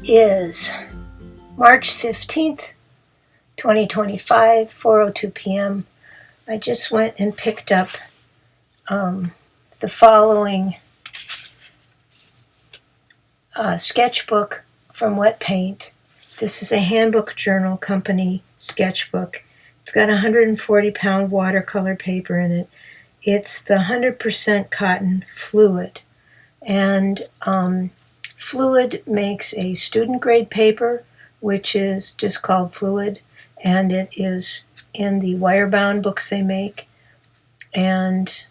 is March 15th, 2025, 4:02 p.m. I just went and picked up the following sketchbook from Wet Paint. This is a Handbook Journal Company sketchbook. It's got 140-pound watercolor paper in it. It's the 100% cotton fluid. And fluid makes a student-grade paper, which is just called fluid, and it is in the wire-bound books they make, and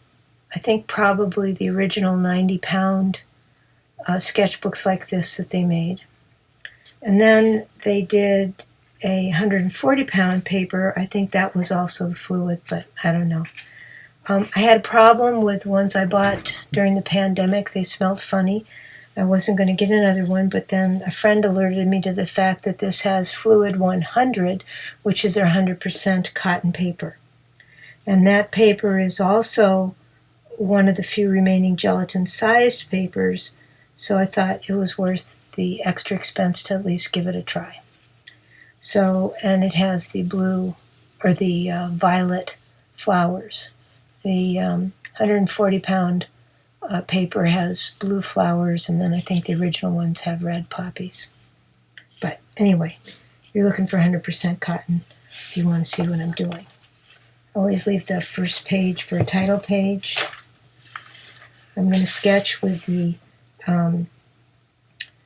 I think probably the original 90-pound sketchbooks like this that they made. And then they did a 140-pound paper. I think that was also the fluid, but I don't know. I had a problem with ones I bought during the pandemic. They smelled funny. I wasn't going to get another one, but then a friend alerted me to the fact that this has Fluid 100, which is their 100% cotton paper. And that paper is also one of the few remaining gelatin-sized papers, so I thought it was worth the extra expense to at least give it a try. So, and it has the blue, or the violet flowers. The 140-pound paper has blue flowers, and then I think the original ones have red poppies. But anyway, you're looking for 100% cotton if you want to see what I'm doing. I always leave the first page for a title page. I'm going to sketch with the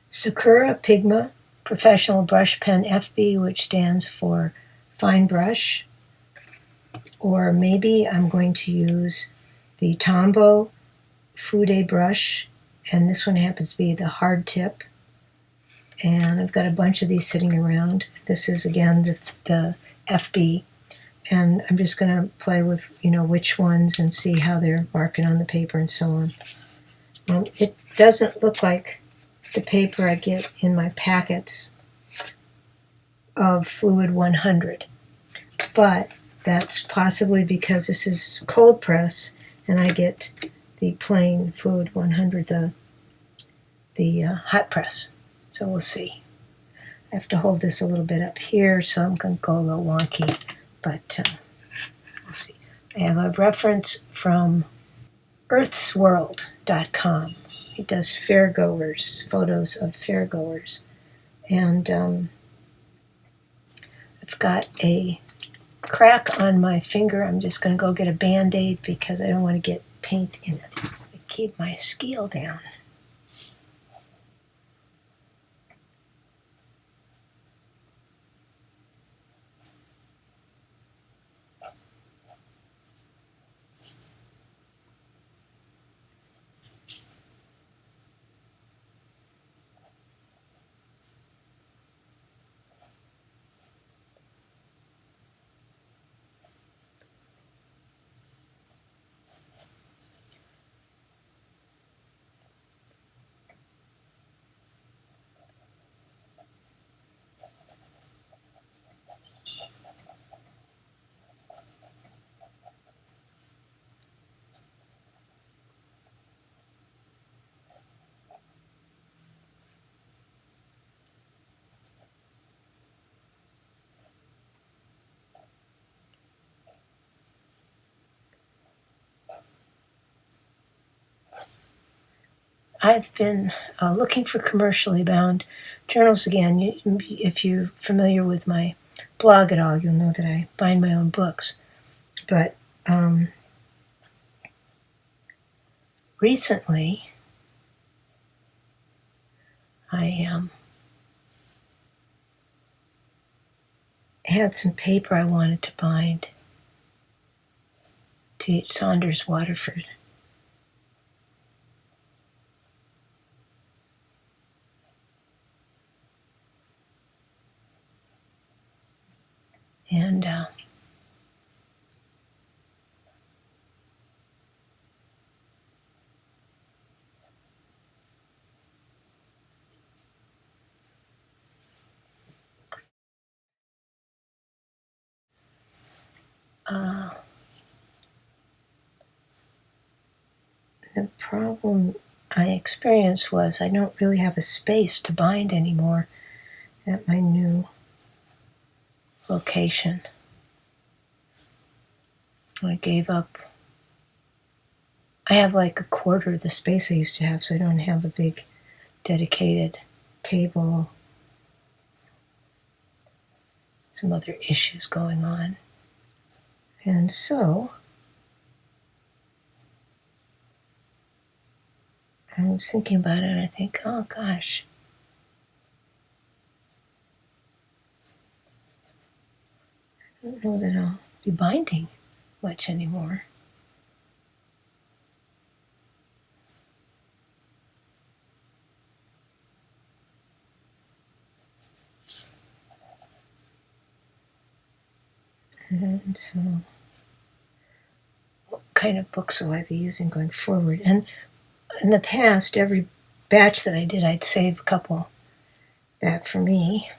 Sakura Pigma Professional Brush Pen FB, which stands for Fine Brush. Or maybe I'm going to use the Tombow Fude brush, and this one happens to be the hard tip. And I've got a bunch of these sitting around. This is, again, the FB. And I'm just going to play with, which ones and see how they're marking on the paper and so on. It doesn't look like the paper I get in my packets of Fluid 100. But that's possibly because this is cold press and I get the plain Fluid 100, the hot press. So we'll see. I have to hold this a little bit up here, so I'm going to go a little wonky, but we'll see. I have a reference from earthsworld.com. It does fairgoers, photos of fairgoers. And I've got a crack on my finger. I'm just going to go get a Band-Aid because I don't want to get paint in it. I keep my scale down. I've been looking for commercially bound journals again. If you're familiar with my blog at all, you'll know that I bind my own books. But recently, I had some paper I wanted to bind to H. Saunders Waterford. And the problem I experienced was I don't really have a space to bind anymore. at my new location. I gave up. I have like a quarter of the space I used to have, so I don't have a big dedicated table. Some other issues going on. And so I was thinking about it and I think, oh gosh, I don't know that I'll be binding much anymore. And so what kind of books will I be using going forward? And in the past, every batch that I did, I'd save a couple back for me.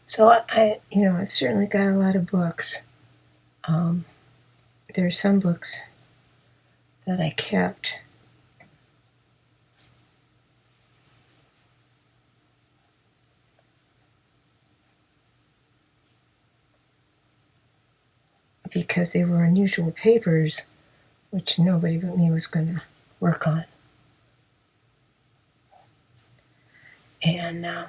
So I've certainly got a lot of books. There are some books that I kept because they were unusual papers, which nobody but me was going to work on. And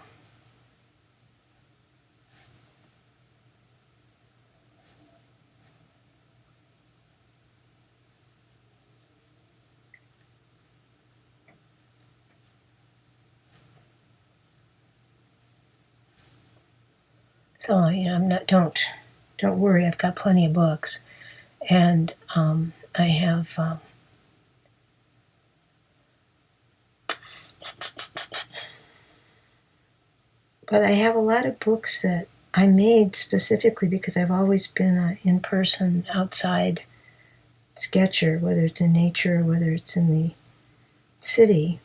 so I'm not. Don't worry. I've got plenty of books, and I have. But I have a lot of books that I made specifically because I've always been an in-person, outside sketcher, whether it's in nature, whether it's in the city.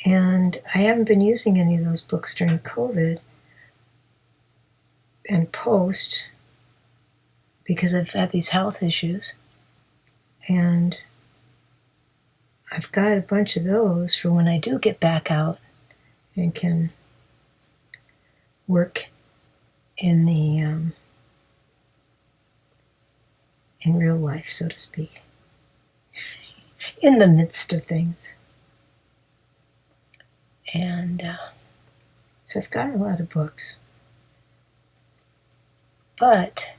And I haven't been using any of those books during COVID and post because I've had these health issues. And I've got a bunch of those for when I do get back out and can work in the in real life, so to speak, in the midst of things. And so I've got a lot of books. But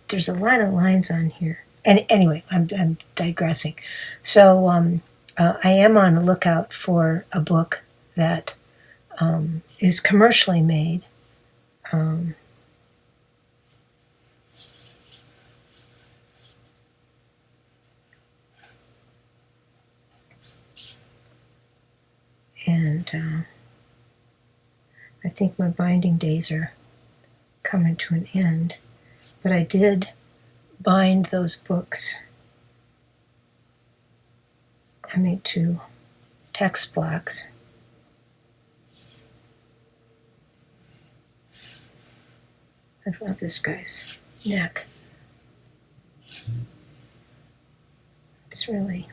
there's a lot of lines on here. And anyway, I'm digressing. So I am on the lookout for a book that is commercially made. And I think my binding days are coming to an end. But I did bind those books. I made 2 text blocks. I love this guy's neck. It's really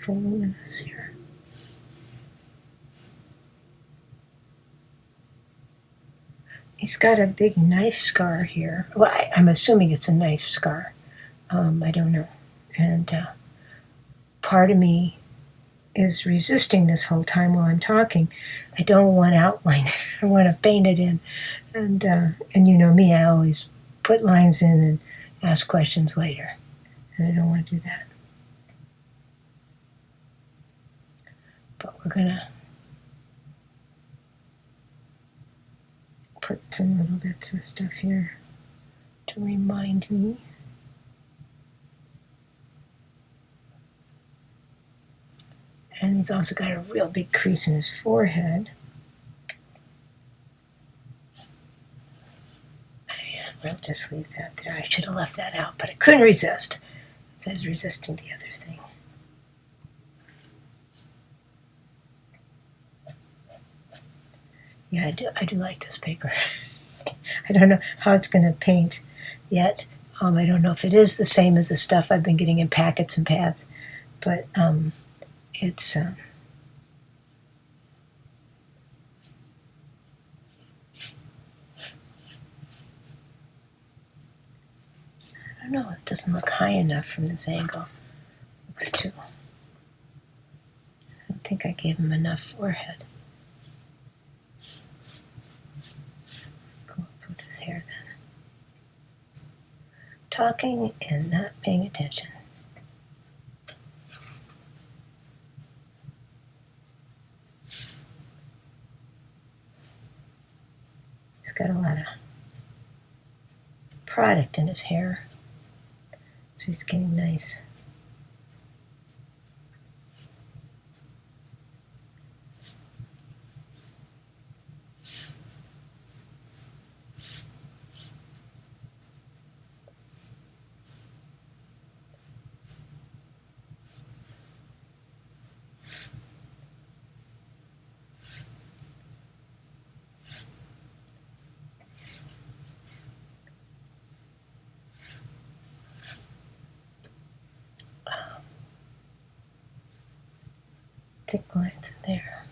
voluminous here. It's got a big knife scar here. Well, I'm assuming it's a knife scar. I don't know. And part of me is resisting this whole time while I'm talking. I don't want to outline it. I want to paint it in. And you know me, I always put lines in and ask questions later. And I don't want to do that. But we're going to put some little bits of stuff here to remind me. And he's also got a real big crease in his forehead. And we'll just leave that there. I should have left that out, but I couldn't resist. So I was resisting the other thing. Yeah, I do like this paper. I don't know how it's going to paint yet. I don't know if it is the same as the stuff I've been getting in packets and pads, but it's I don't know. It doesn't look high enough from this angle. Looks too. I don't think I gave him enough forehead. Go up with his hair then. Talking and not paying attention. He's got a lot of product in his hair, so he's getting nice. Thick lines in there.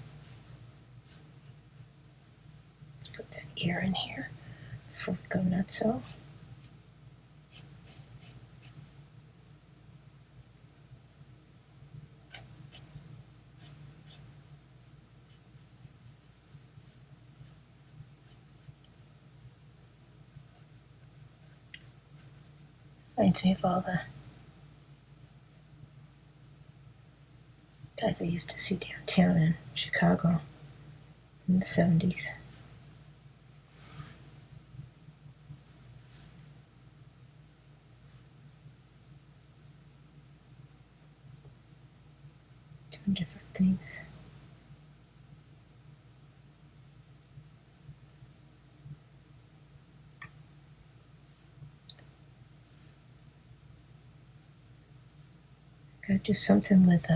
Let's put that ear in here before we go nutso. Reminds me of all the guys I used to see downtown in Chicago in the 70s. Doing different things. Gotta do something with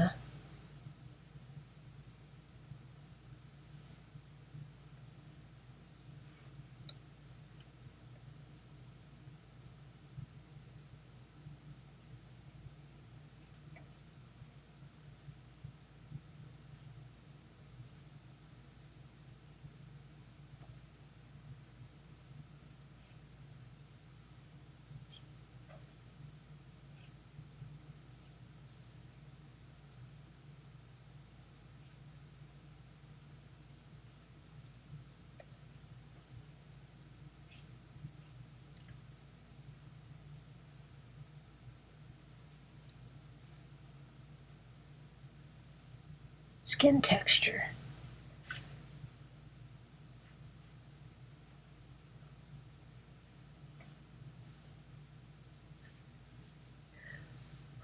skin texture.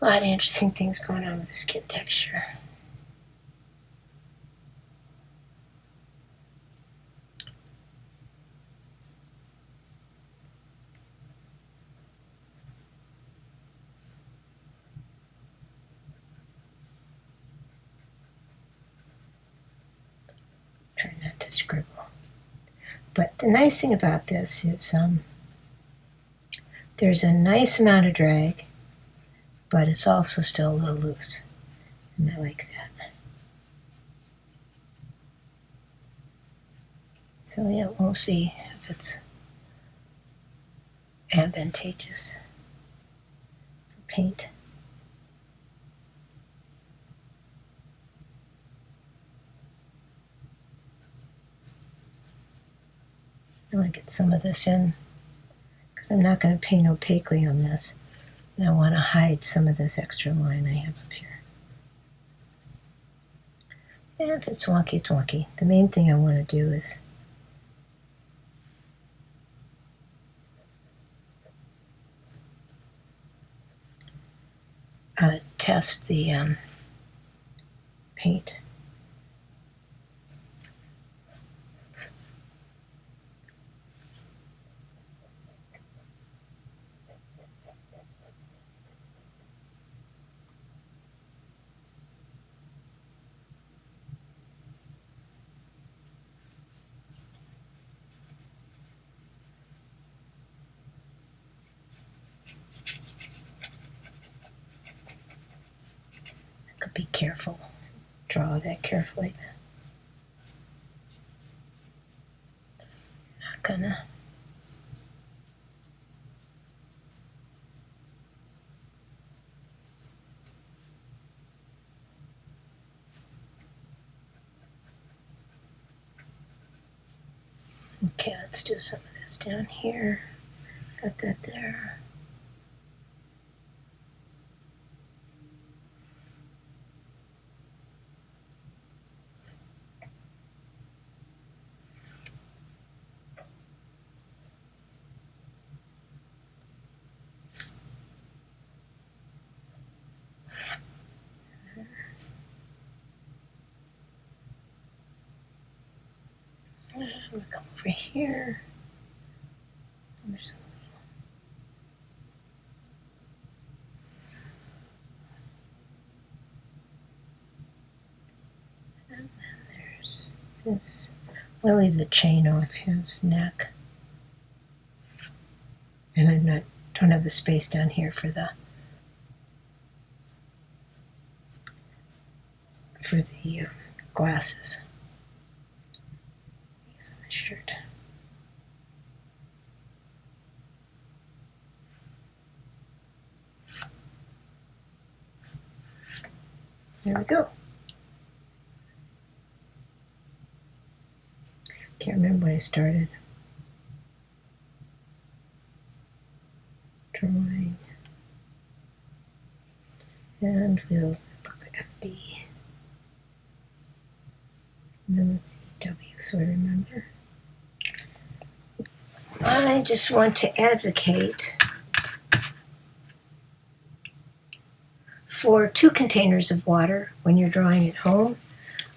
A lot of interesting things going on with the skin texture. Try not to scribble. But the nice thing about this is there's a nice amount of drag, but it's also still a little loose. And I like that. So yeah, we'll see if it's advantageous for paint. I want to get some of this in because I'm not going to paint opaquely on this. And I want to hide some of this extra line I have up here. And if it's wonky, it's wonky. The main thing I want to do is test the paint. Be careful. Draw that carefully. Not gonna. Okay, let's do some of this down here. Got that there. I'm gonna come over here. There's and then there's this. We'll leave the chain off his neck. And I don't have the space down here for the glasses. These on the shirt. There we go. Can't remember when I started. Drawing. And we'll book FD. And then let's see W so I remember. I just want to advocate for 2 containers of water when you're drawing at home.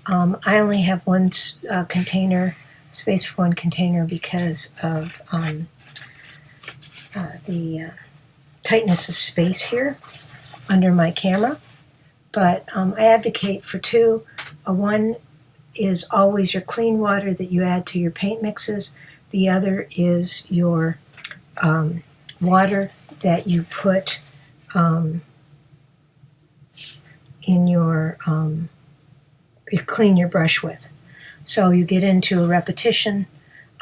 I only have one container, space for one container because of the tightness of space here under my camera. But I advocate for 2. One is always your clean water that you add to your paint mixes. The other is your water that you put in your, you clean your brush with. So you get into a repetition.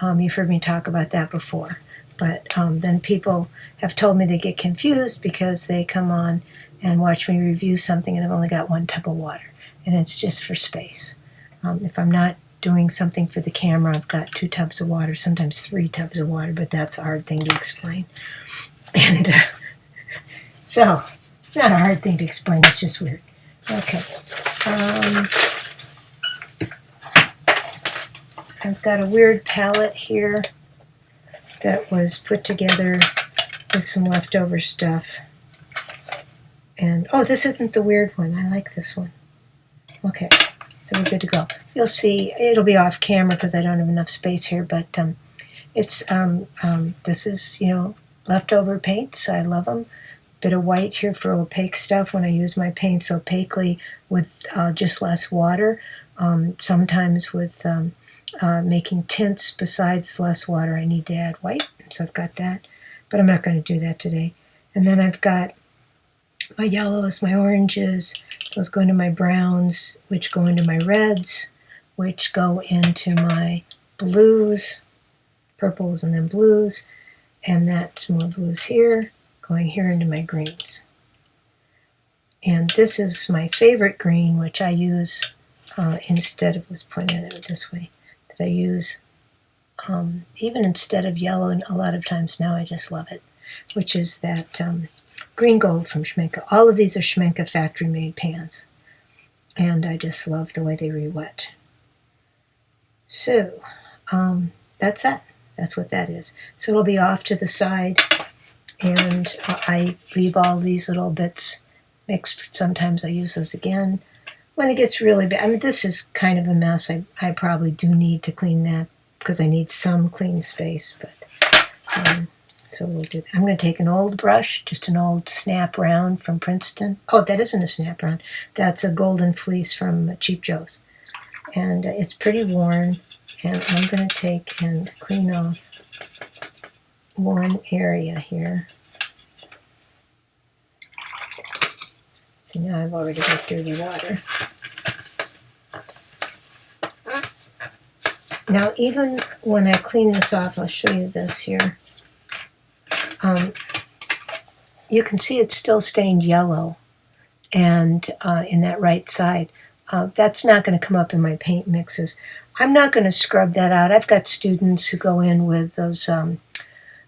You've heard me talk about that before. But then people have told me they get confused because they come on and watch me review something and I've only got 1 tub of water. And it's just for space. If I'm not doing something for the camera, I've got 2 tubs of water, sometimes 3 tubs of water, but that's a hard thing to explain. And so, it's not a hard thing to explain, it's just weird. Okay. I've got a weird palette here that was put together with some leftover stuff. And, oh, this isn't the weird one. I like this one. Okay. So we're good to go. You'll see, it'll be off camera because I don't have enough space here, but it's, this is, leftover paints. I love them. Bit of white here for opaque stuff when I use my paints opaquely with just less water. Sometimes with making tints besides less water, I need to add white. So I've got that, but I'm not going to do that today. And then I've got my yellows, my oranges, those go into my browns, which go into my reds, which go into my blues, purples and then blues, And that's more blues here, going here into my greens. And this is my favorite green, which I use instead of, was pointed at it this way, that I use even instead of yellow, and a lot of times now I just love it, which is that green gold from Schmenke. All of these are Schmenke factory-made pans, and I just love the way they re-wet. So that's that. That's what that is. So it'll be off to the side, and I leave all these little bits mixed. Sometimes I use those again. When it gets really bad, I mean, this is kind of a mess. I probably do need to clean that because I need some clean space, but so we'll do that. I'm going to take an old brush, just an old snap round from Princeton. Oh, that isn't a snap round. That's a golden fleece from Cheap Joe's. And it's pretty worn, and I'm going to take and clean off one area here. See, now I've already got dirty water. Now, even when I clean this off, I'll show you this here. You can see it's still stained yellow, and in that right side. That's not going to come up in my paint mixes. I'm not going to scrub that out. I've got students who go in with those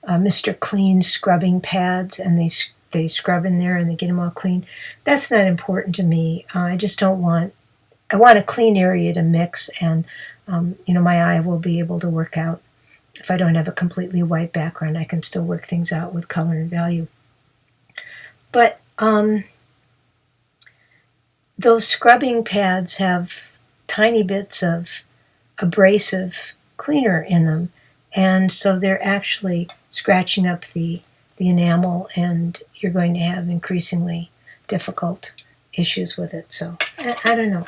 Mr. Clean scrubbing pads, and they scrub in there and they get them all clean. That's not important to me. I just don't want, I want a clean area to mix, and my eye will be able to work out. If I don't have a completely white background, I can still work things out with color and value. But those scrubbing pads have tiny bits of abrasive cleaner in them, and so they're actually scratching up the enamel, and you're going to have increasingly difficult issues with it. So I don't know.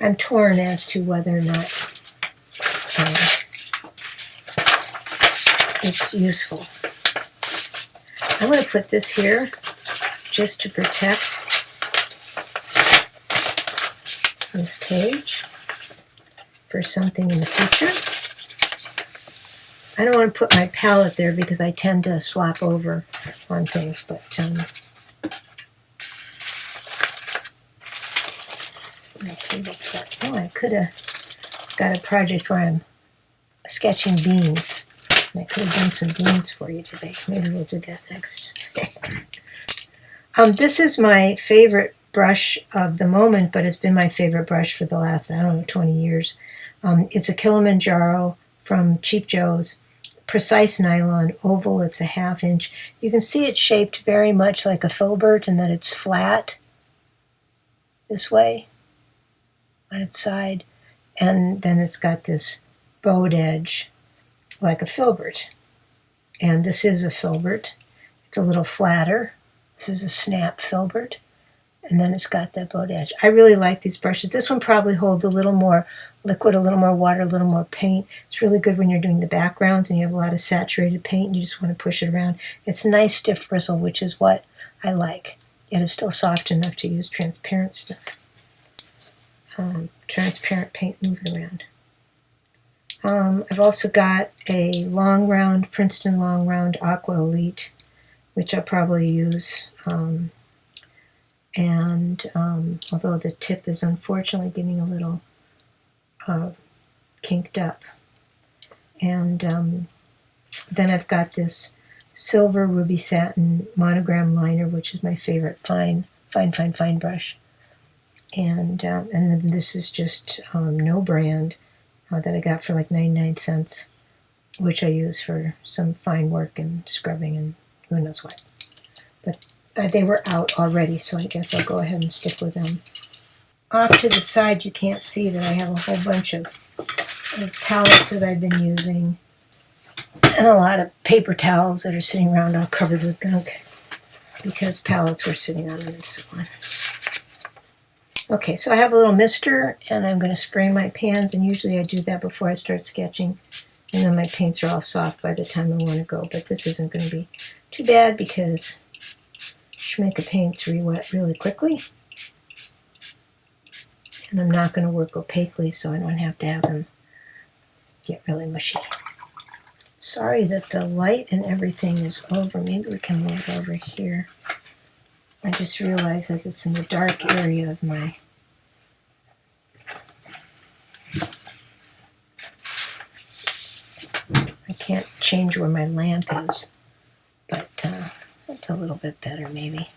I'm torn as to whether or not it's useful. I'm going to put this here just to protect this page for something in the future. I don't want to put my palette there because I tend to slop over on things, but let's see what's that. Oh, I could have got a project where I'm sketching beans. And I could have done some beans for you today. Maybe we'll do that next. This is my favorite brush of the moment, but it's been my favorite brush for the last, 20 years. It's a Kilimanjaro from Cheap Joe's, precise nylon, oval. It's a 1/2 inch. You can see it's shaped very much like a filbert, and that it's flat this way on its side, and then it's got this bowed edge like a filbert. And this is a filbert. It's a little flatter. This is a snap filbert. And then it's got that bowed edge. I really like these brushes. This one probably holds a little more liquid, a little more water, a little more paint. It's really good when you're doing the backgrounds and you have a lot of saturated paint and you just want to push it around. It's a nice stiff bristle, which is what I like. Yet it's still soft enough to use transparent stuff. Transparent paint moving around. I've also got a long round, Princeton long round Aqua Elite, which I'll probably use. Although the tip is unfortunately getting a little kinked up. And then I've got this silver ruby satin monogram liner, which is my favorite fine brush. And then this is just no brand that I got for like 99 cents, which I use for some fine work and scrubbing and who knows what. But they were out already, so I guess I'll go ahead and stick with them. Off to the side, you can't see that I have a whole bunch of palettes that I've been using, and a lot of paper towels that are sitting around all covered with gunk, because palettes were sitting on them and so on. Okay, so I have a little mister, and I'm going to spray my pans, and usually I do that before I start sketching, and then my paints are all soft by the time I want to go, but this isn't going to be too bad because Schmenke paints re-wet really quickly, and I'm not going to work opaquely, so I don't have to have them get really mushy. Sorry that the light and everything is over. Maybe we can move over here. I just realized that it's in the dark area of my... I can't change where my lamp is, but that's a little bit better maybe.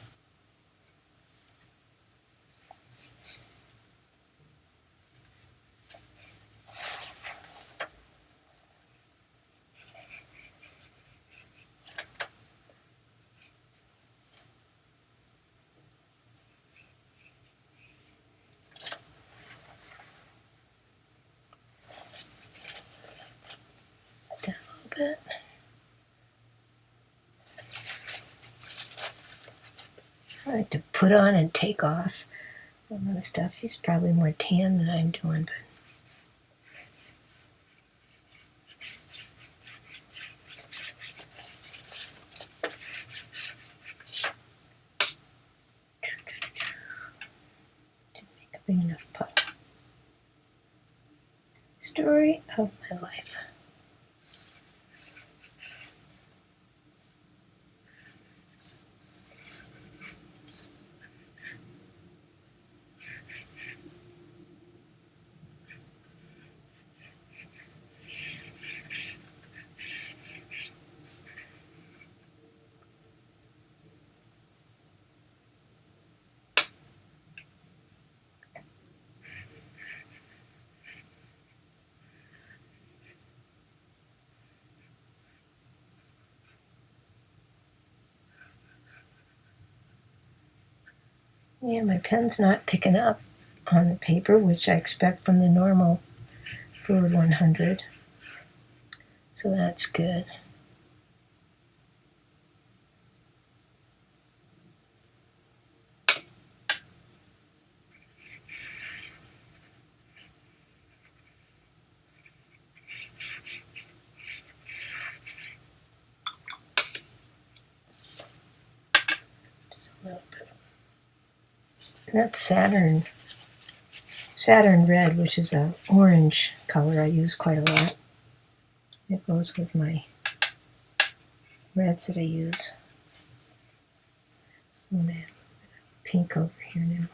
Down a little bit. I like to put on and take off a lot of stuff. He's probably more tan than I'm doing, but didn't make a big enough puddle. Story of my life. Yeah, my pen's not picking up on the paper, which I expect from the normal Fluid 100. So that's good. Just a little bit. That's Saturn Red, which is an orange color I use quite a lot. It goes with my reds that I use. I'm going to add pink over here now.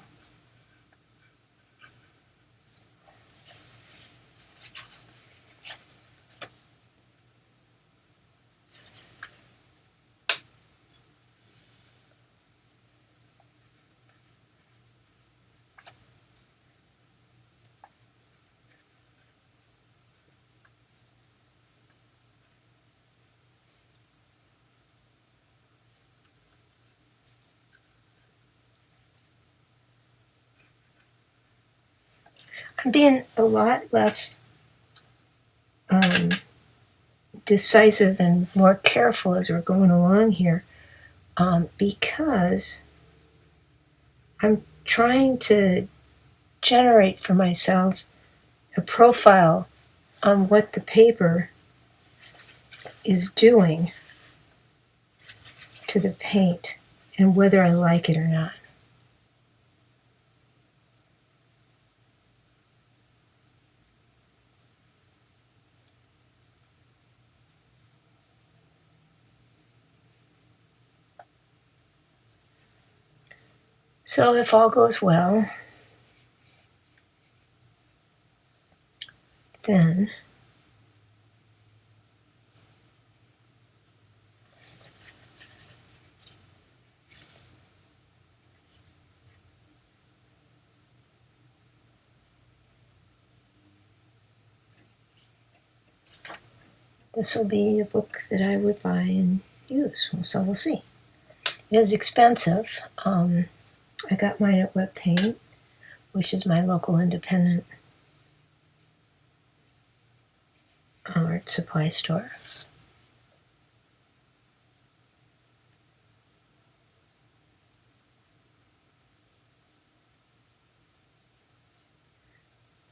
I'm being a lot less decisive and more careful as we're going along here because I'm trying to generate for myself a profile on what the paper is doing to the paint and whether I like it or not. So if all goes well, then this will be a book that I would buy and use. So we'll see. It is expensive. I got mine at Wet Paint, which is my local independent art supply store.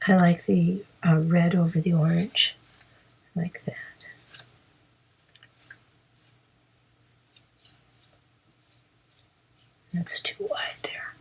I like the red over the orange, like that. That's too wide there.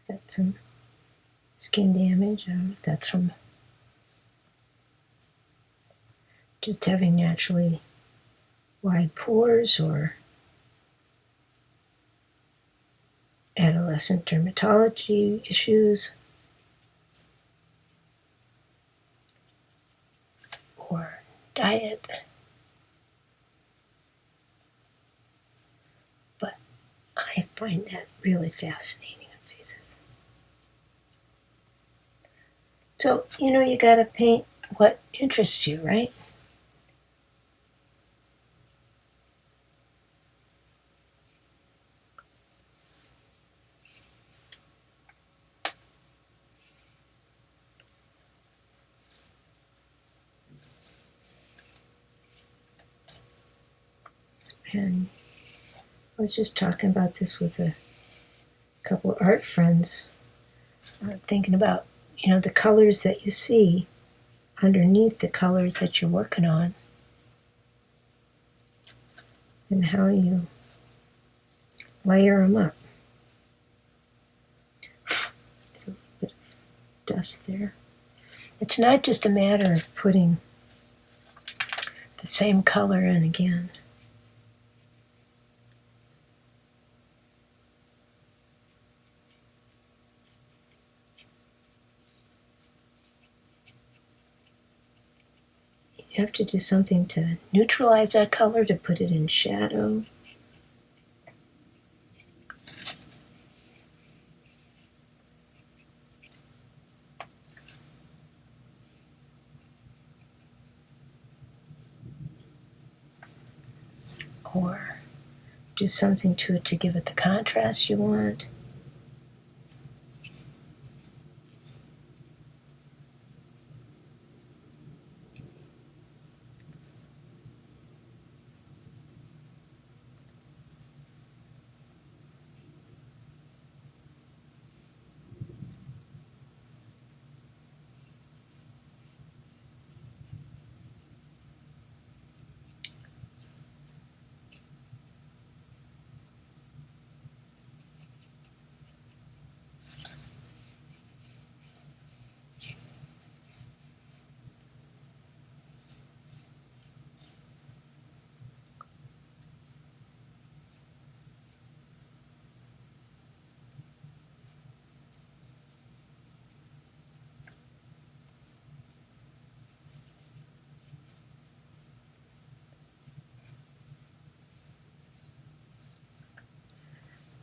Got some skin damage. I don't know if that's from just having naturally wide pores or adolescent dermatology issues or diet. But I find that really fascinating in faces. So, you gotta paint what interests you, right? And I was just talking about this with a couple of art friends, thinking about, the colors that you see underneath the colors that you're working on and how you layer them up. There's a bit of dust there. It's not just a matter of putting the same color in again. You have to do something to neutralize that color, to put it in shadow. Or do something to it to give it the contrast you want.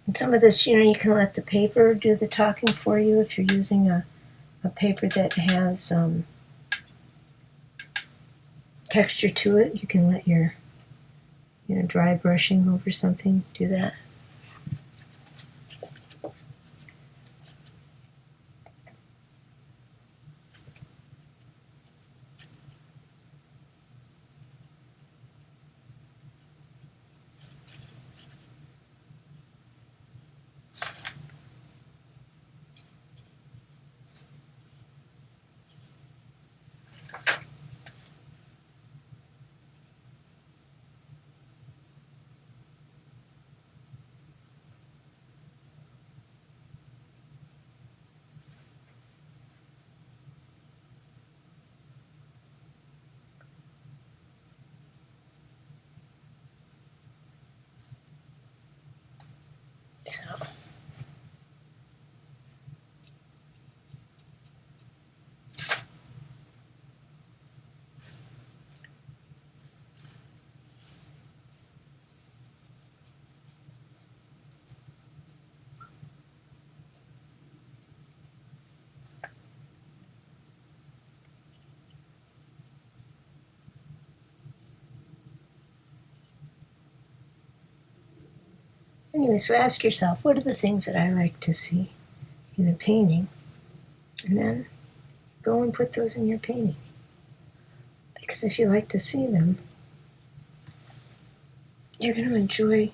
And some of this, you can let the paper do the talking for you if you're using a paper that has texture to it. You can let your dry brushing over something do that. So anyway, so ask yourself, what are the things that I like to see in a painting? And then go and put those in your painting. Because if you like to see them, you're going to enjoy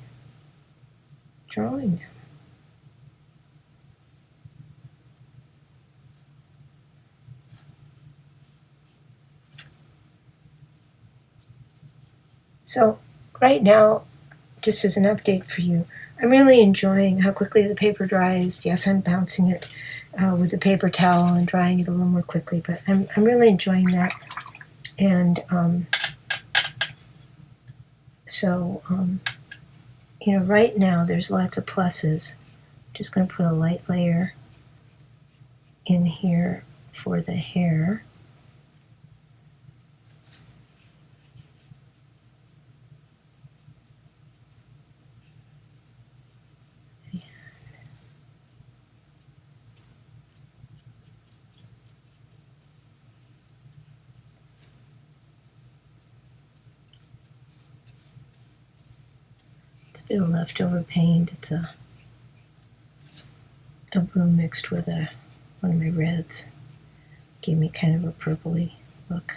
drawing them. So right now, just as an update for you, I'm really enjoying how quickly the paper dries. Yes, I'm bouncing it with a paper towel and drying it a little more quickly, but I'm really enjoying that. And so, you know, right now there's lots of pluses. Just going to put a light layer in here for the hair. It's a bit of leftover paint. It's a blue mixed with one of my reds. Gave me kind of a purpley look.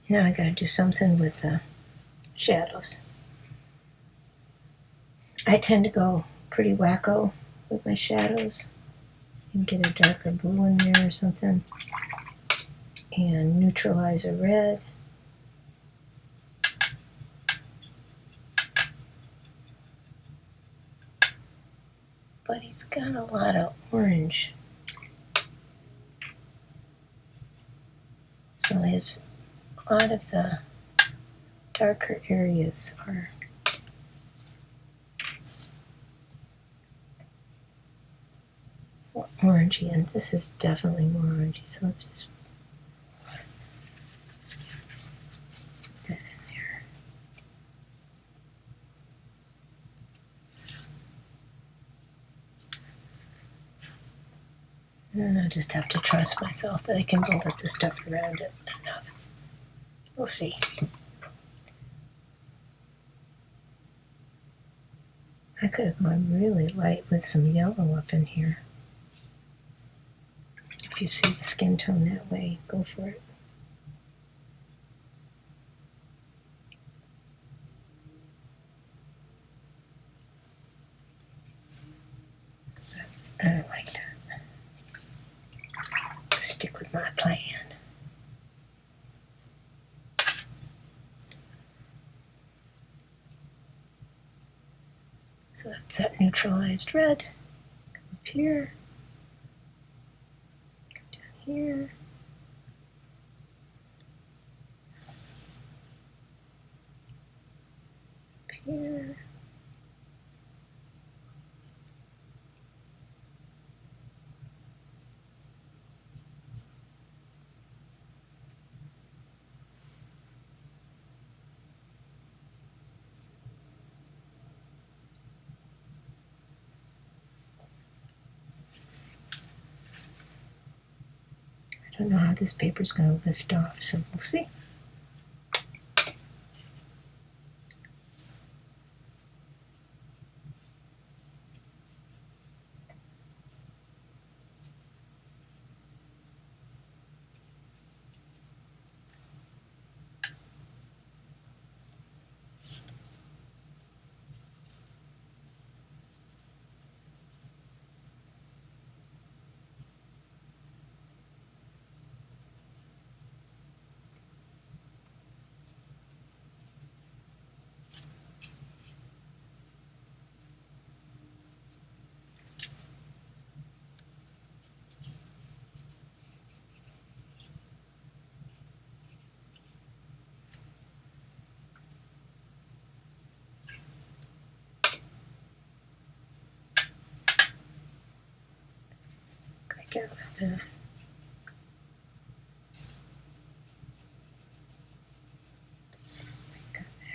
Now I gotta do something with the shadows. I tend to go pretty wacko with my shadows and get a darker blue in there or something and neutralize a red. But he's got a lot of orange. So a lot of the darker areas are more orangey, and this is definitely more orangey. So let's just put that in there. And I just have to trust myself that I can build up the stuff around it enough. We'll see. I could have gone really light with some yellow up in here. If you see the skin tone that way, go for it. I don't like that. Stick with my plan. So that's that neutralized red. Come up here. Come down here. Up here. I don't know how this paper's going to lift off, so we'll see. Get a little bit of makeup there.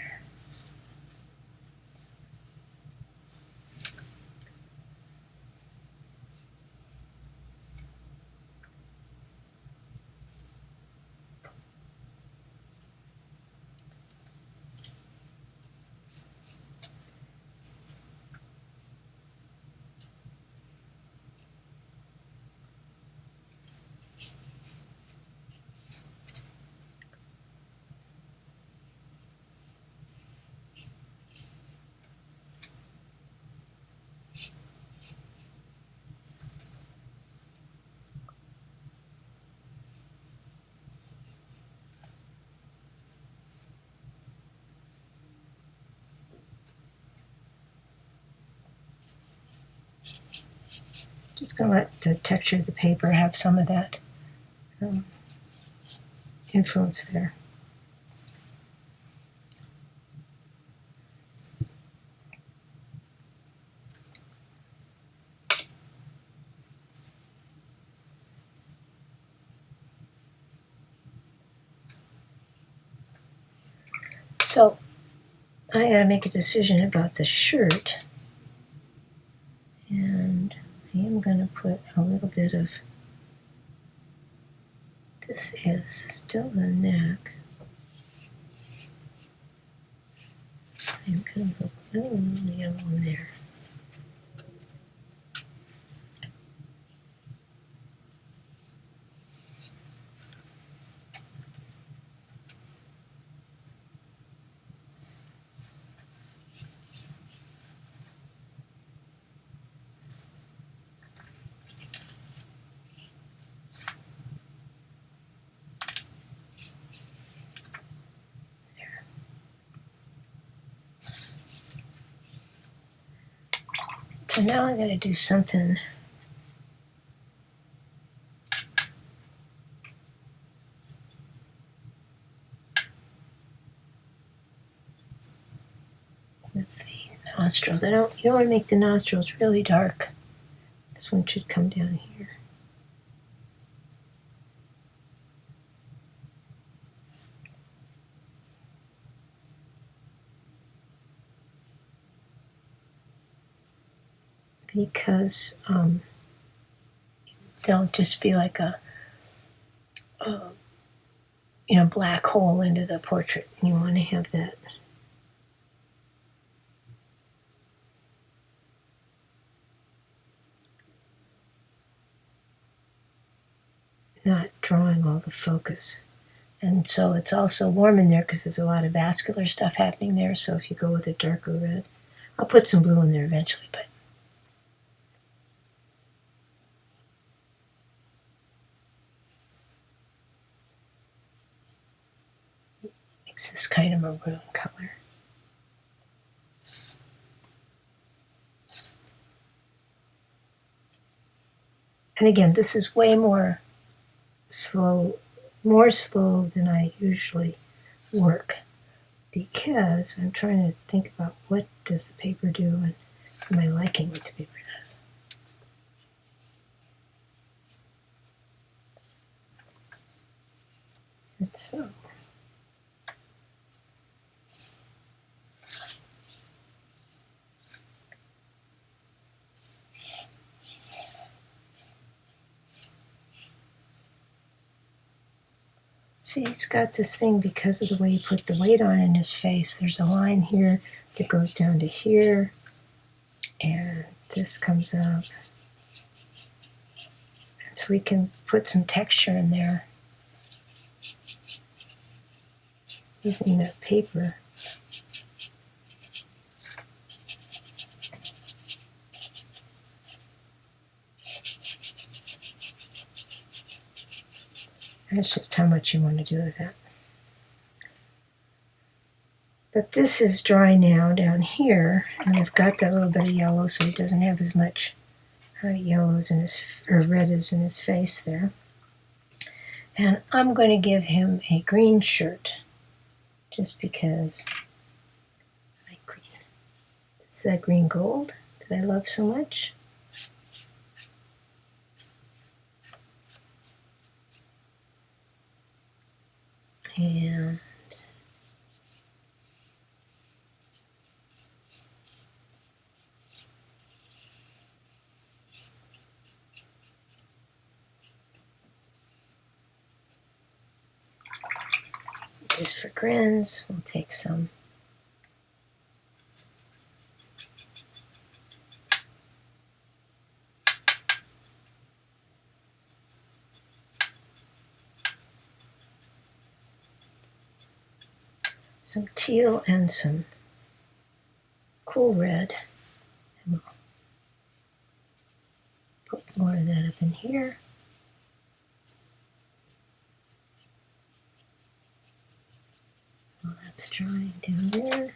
Just going to let the texture of the paper have some of that influence there. So I got to make a decision about the shirt, and I am going to put a little bit of, this is still the neck. I'm going to put a little yellow in there. So now I'm going to do something with the nostrils. You don't want to make the nostrils really dark. This one should come down here. Because they'll just be like a black hole into the portrait. You want to have that not drawing all the focus. And so it's also warm in there because there's a lot of vascular stuff happening there. So if you go with a darker red, I'll put some blue in there eventually, but makes this kind of maroon color. And again, this is way more slow than I usually work, because I'm trying to think about what does the paper do and am I liking what the paper does. And so see, he's got this thing because of the way he put the weight on in his face. There's a line here that goes down to here, and this comes up. And so we can put some texture in there using that paper. That's just how much you want to do with that. But this is dry now down here, and I've got that little bit of yellow, so he doesn't have as much yellows in his, or red is in his face there. And I'm going to give him a green shirt, just because I like green. It's that green gold that I love so much. And just for grins, we'll take some teal and some cool red. And we'll put more of that up in here. While that's drying down there.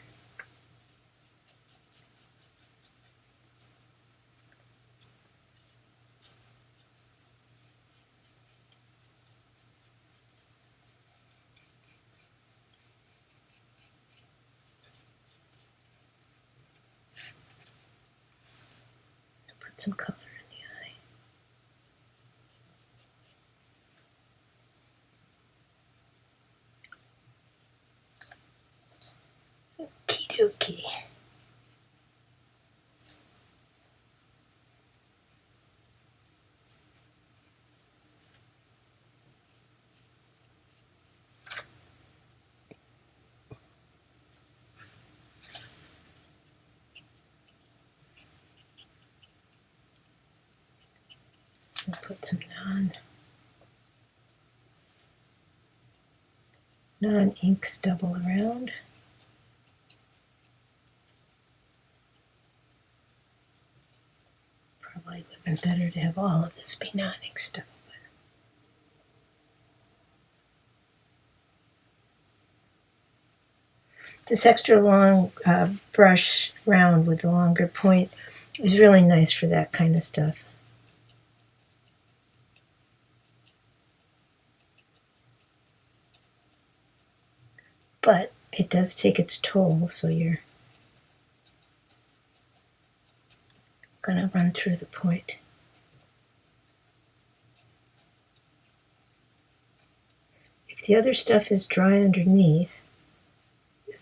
some color in the eye. Okie dokie. I'll put some non-ink stubble around. Probably would have been better to have all of this be non-ink stubble. This extra long brush round with the longer point is really nice for that kind of stuff. But it does take its toll, so you're going to run through the point. If the other stuff is dry underneath,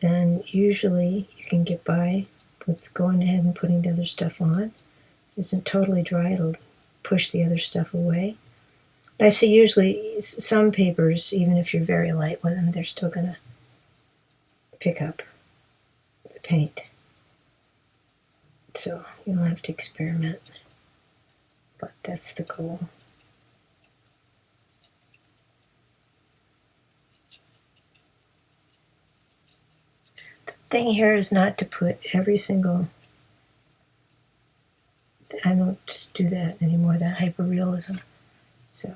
then usually you can get by with going ahead and putting the other stuff on. If it isn't totally dry, it'll push the other stuff away. But I say usually some papers, even if you're very light with them, they're still going to pick up the paint. So you'll have to experiment, but that's the goal. The thing here is not to put every single, I don't just do that anymore, that hyperrealism. So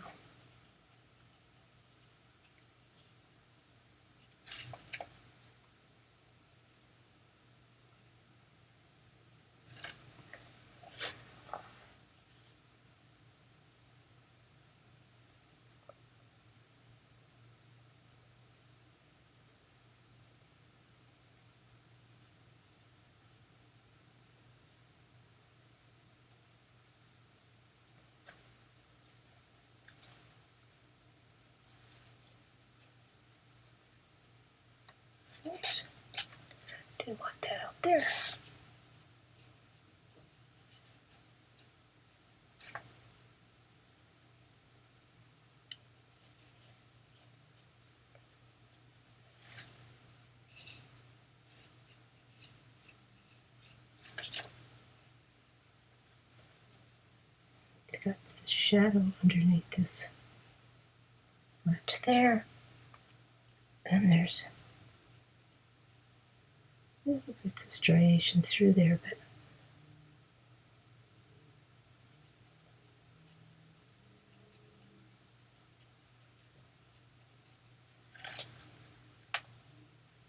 oops, didn't want that out there. It's got the shadow underneath this much there. And there's little bits of striation through there, but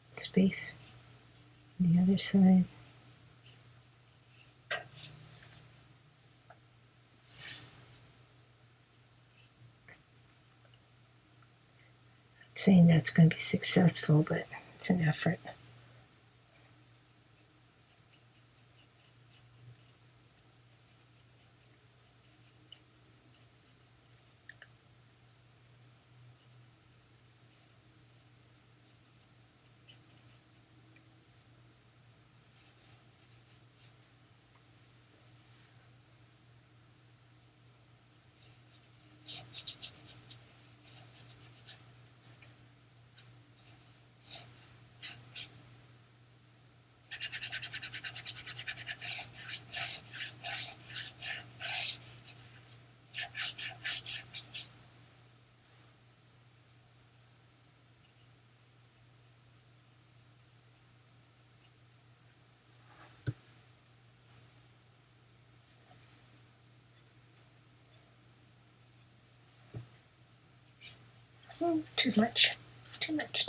space on the other side. Not saying that's going to be successful, but it's an effort. Too much. Too much.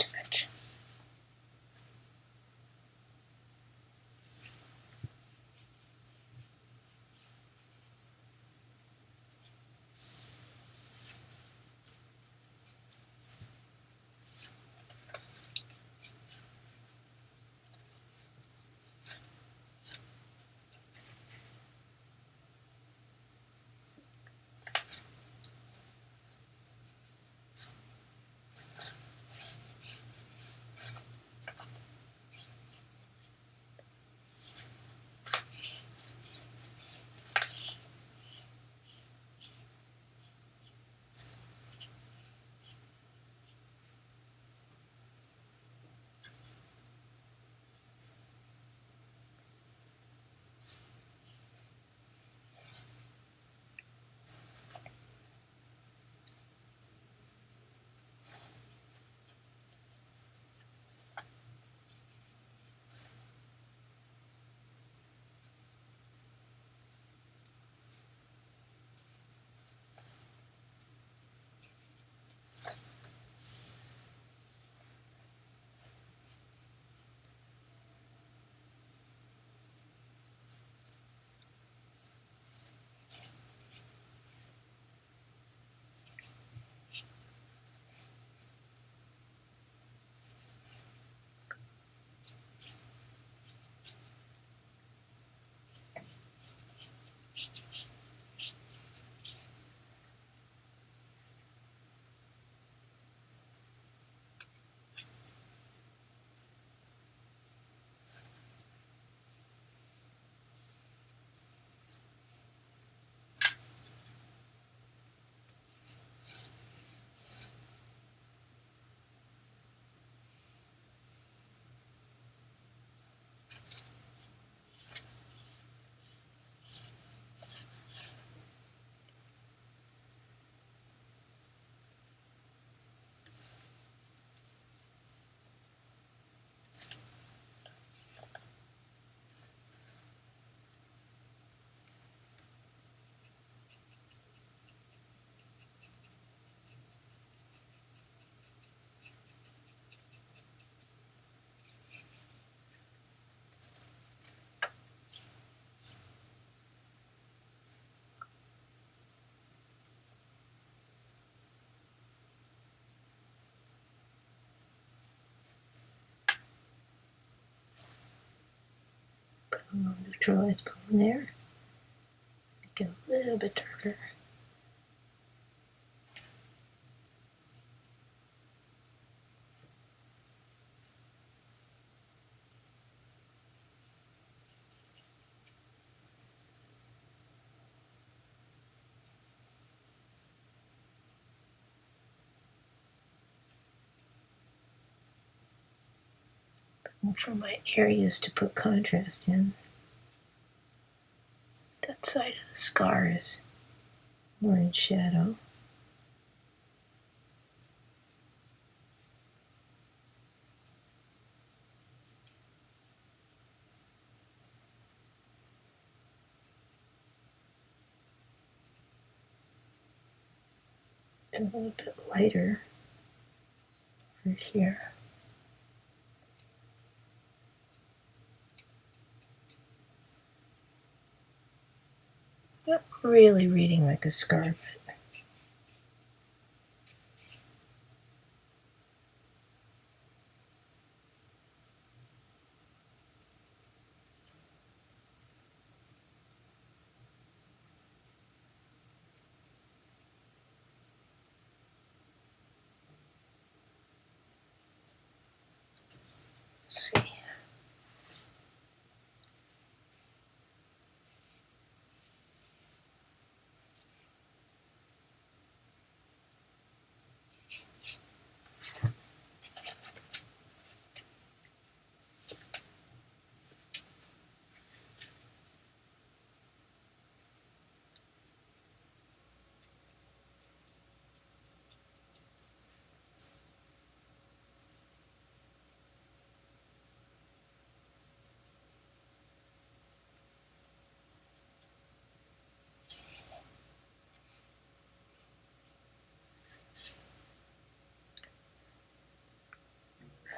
Neutralize bone there. Make it a little bit darker. For my areas to put contrast in. That side of the scar is orange shadow. It's a little bit lighter over here. Not really reading like a scar, but let's see.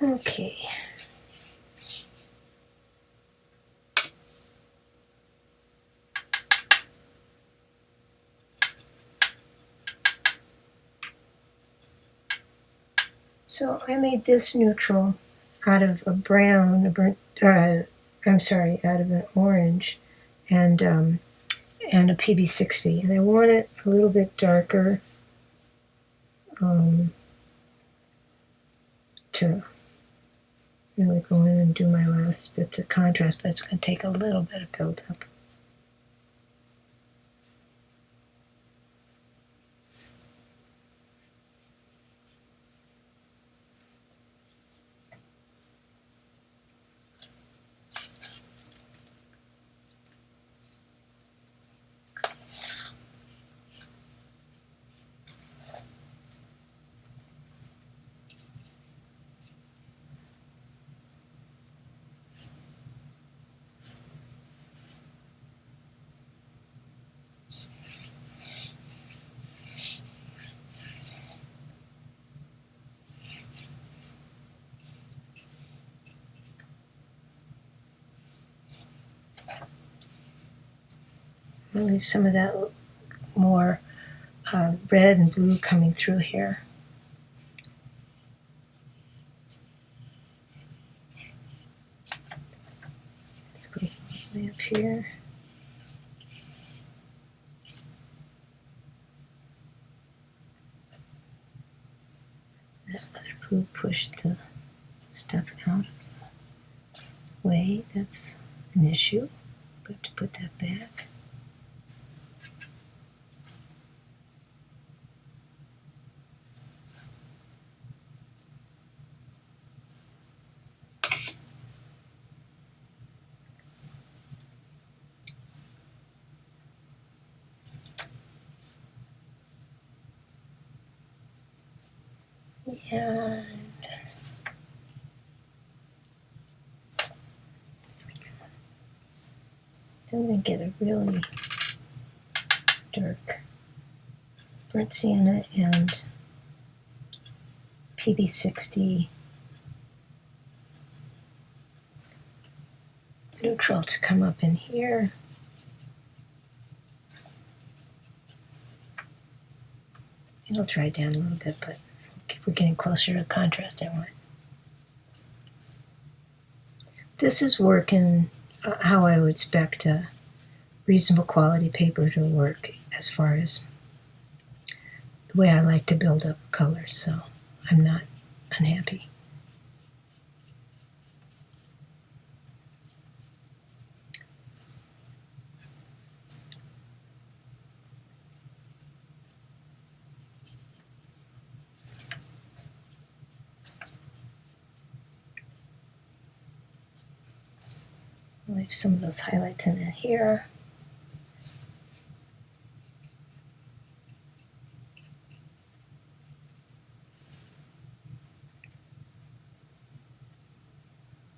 Okay. So I made this neutral out of a brown, out of an orange, and a PB60, and I want it a little bit darker to really go in and do my last bits of contrast, but it's going to take a little bit of build up. I'll leave some of that more red and blue coming through here. This goes all the way up here. That other blue pushed the stuff out of the way. That's an issue. We have to put that back. And then we get a really dark burnt sienna and PB60 neutral to come up in here. It'll dry down a little bit, but we're getting closer to the contrast I want. This is working how I would expect a reasonable quality paper to work as far as the way I like to build up colors, so I'm not unhappy. I'll leave some of those highlights in here.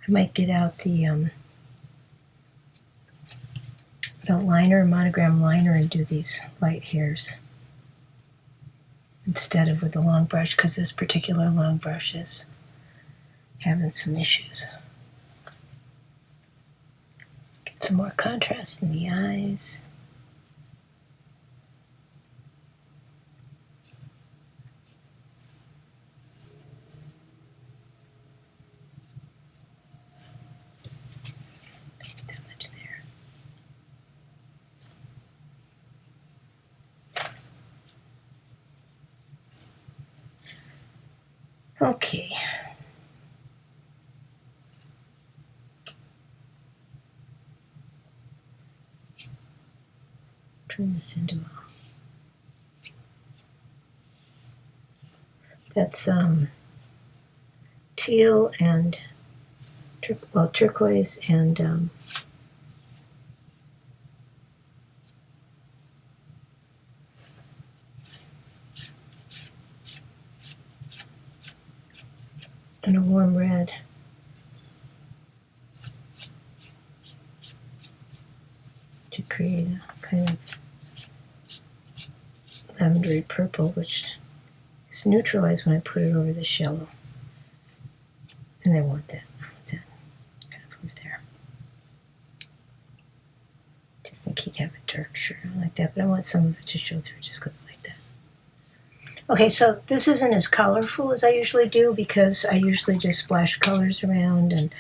I might get out the liner, monogram liner, and do these light hairs instead of with the long brush, because this particular long brush is having some issues. Get some more contrast in the eyes. That much there. Okay. Turn this into that's teal and turquoise and a warm red. To create a kind of lavendery purple, which is neutralized when I put it over this yellow. And I want that. Kind of over there. Just think he'd have a dark shirt on like that, but I want some of it to show through just because I like that. Okay, so this isn't as colorful as I usually do because I usually just splash colors around and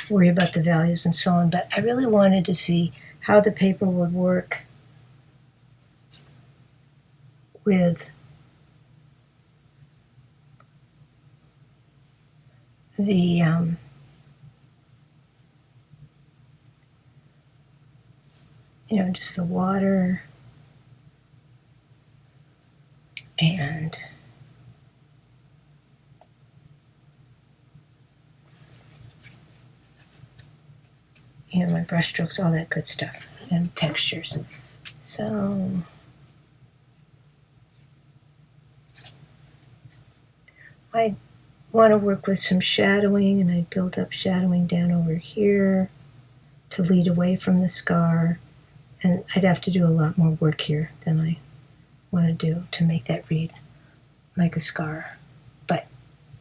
worry about the values and so on, but I really wanted to see how the paper would work with the just the water and my brush strokes, all that good stuff, and textures. So I want to work with some shadowing, and I build up shadowing down over here to lead away from the scar. And I'd have to do a lot more work here than I want to do to make that read like a scar. But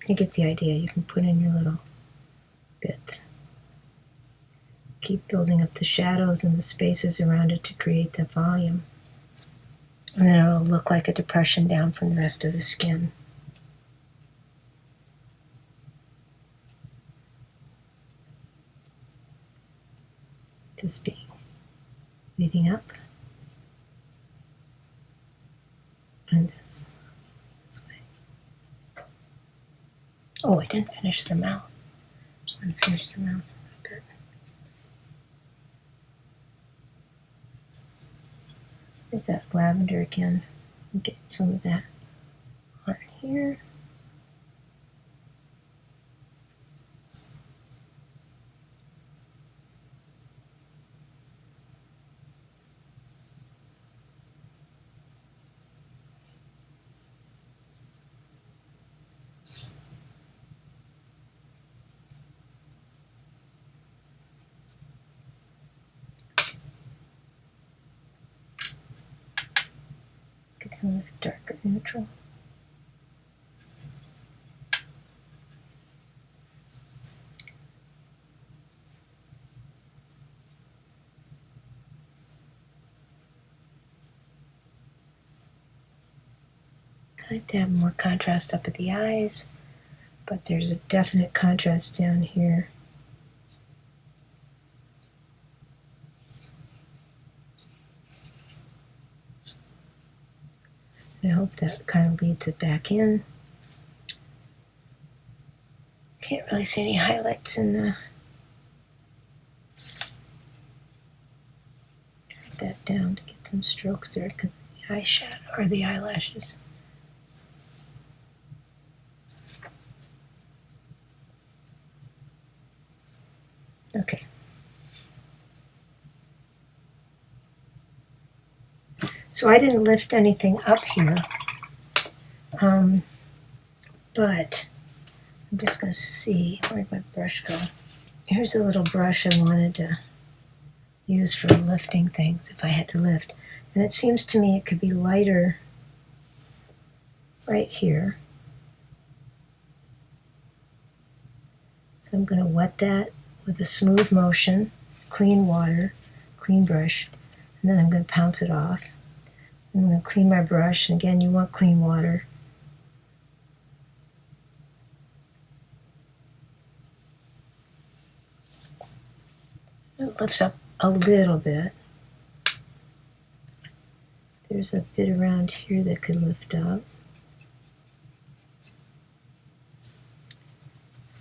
you get the idea. You can put in your little bits. Keep building up the shadows and the spaces around it to create the volume. And then it'll look like a depression down from the rest of the skin. This being leading up. And this way. Oh, I didn't finish the mouth. I want to finish the mouth a little bit. There's that lavender again. Get some of that on here. Get some of the darker neutral. I like to have more contrast up at the eyes, but there's a definite contrast down here. hope that kind of leads it back in. Can't really see any highlights in the... Drag that down to get some strokes there because the eyeshadow or the eyelashes. Okay. So I didn't lift anything up here, but I'm just going to see, where'd my brush go? Here's a little brush I wanted to use for lifting things if I had to lift. And it seems to me it could be lighter right here. So I'm going to wet that with a smooth motion, clean water, clean brush, and then I'm going to pounce it off. I'm going to clean my brush, and again, you want clean water. It lifts up a little bit. There's a bit around here that could lift up.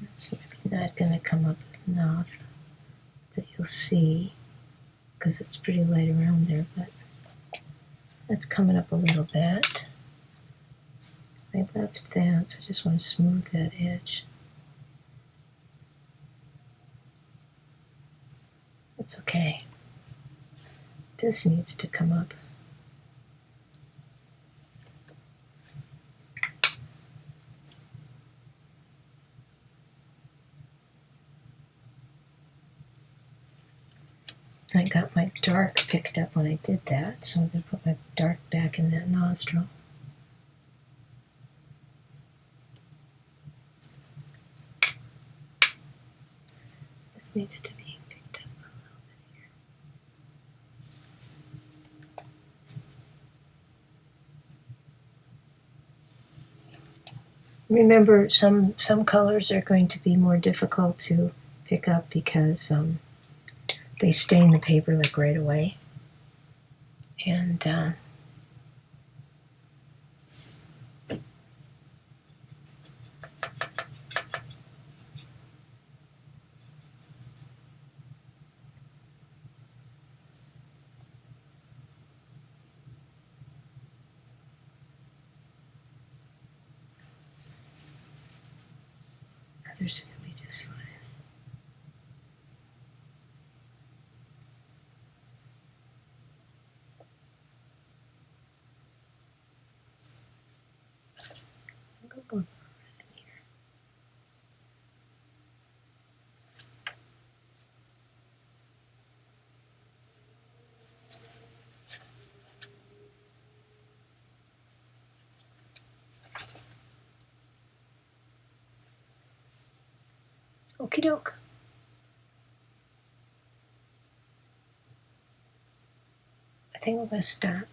It's maybe not going to come up enough that you'll see, because it's pretty light around there, but that's coming up a little bit. I left that, so I just want to smooth that edge. That's okay. This needs to come up. I got my dark picked up when I did that, so I'm going to put my dark back in that nostril. This needs to be picked up a little bit here. Remember, some colors are going to be more difficult to pick up because they stain the paper like right away. And others are going to be just fine. Okie doke. I think we're going to stop.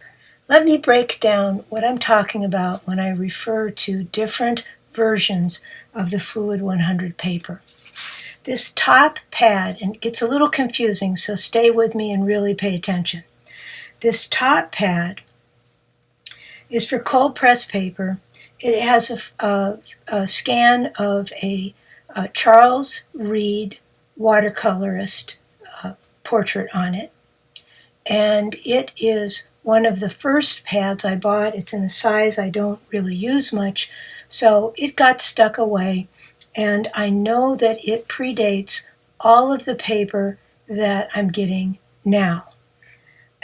Let me break down what I'm talking about when I refer to different versions of the Fluid 100 paper. This top pad, and it gets a little confusing, so stay with me and really pay attention. This top pad is for cold press paper. It has a scan of a Charles Reed watercolorist portrait on it. And it is one of the first pads I bought. It's in a size I don't really use much, so it got stuck away. And I know that it predates all of the paper that I'm getting now.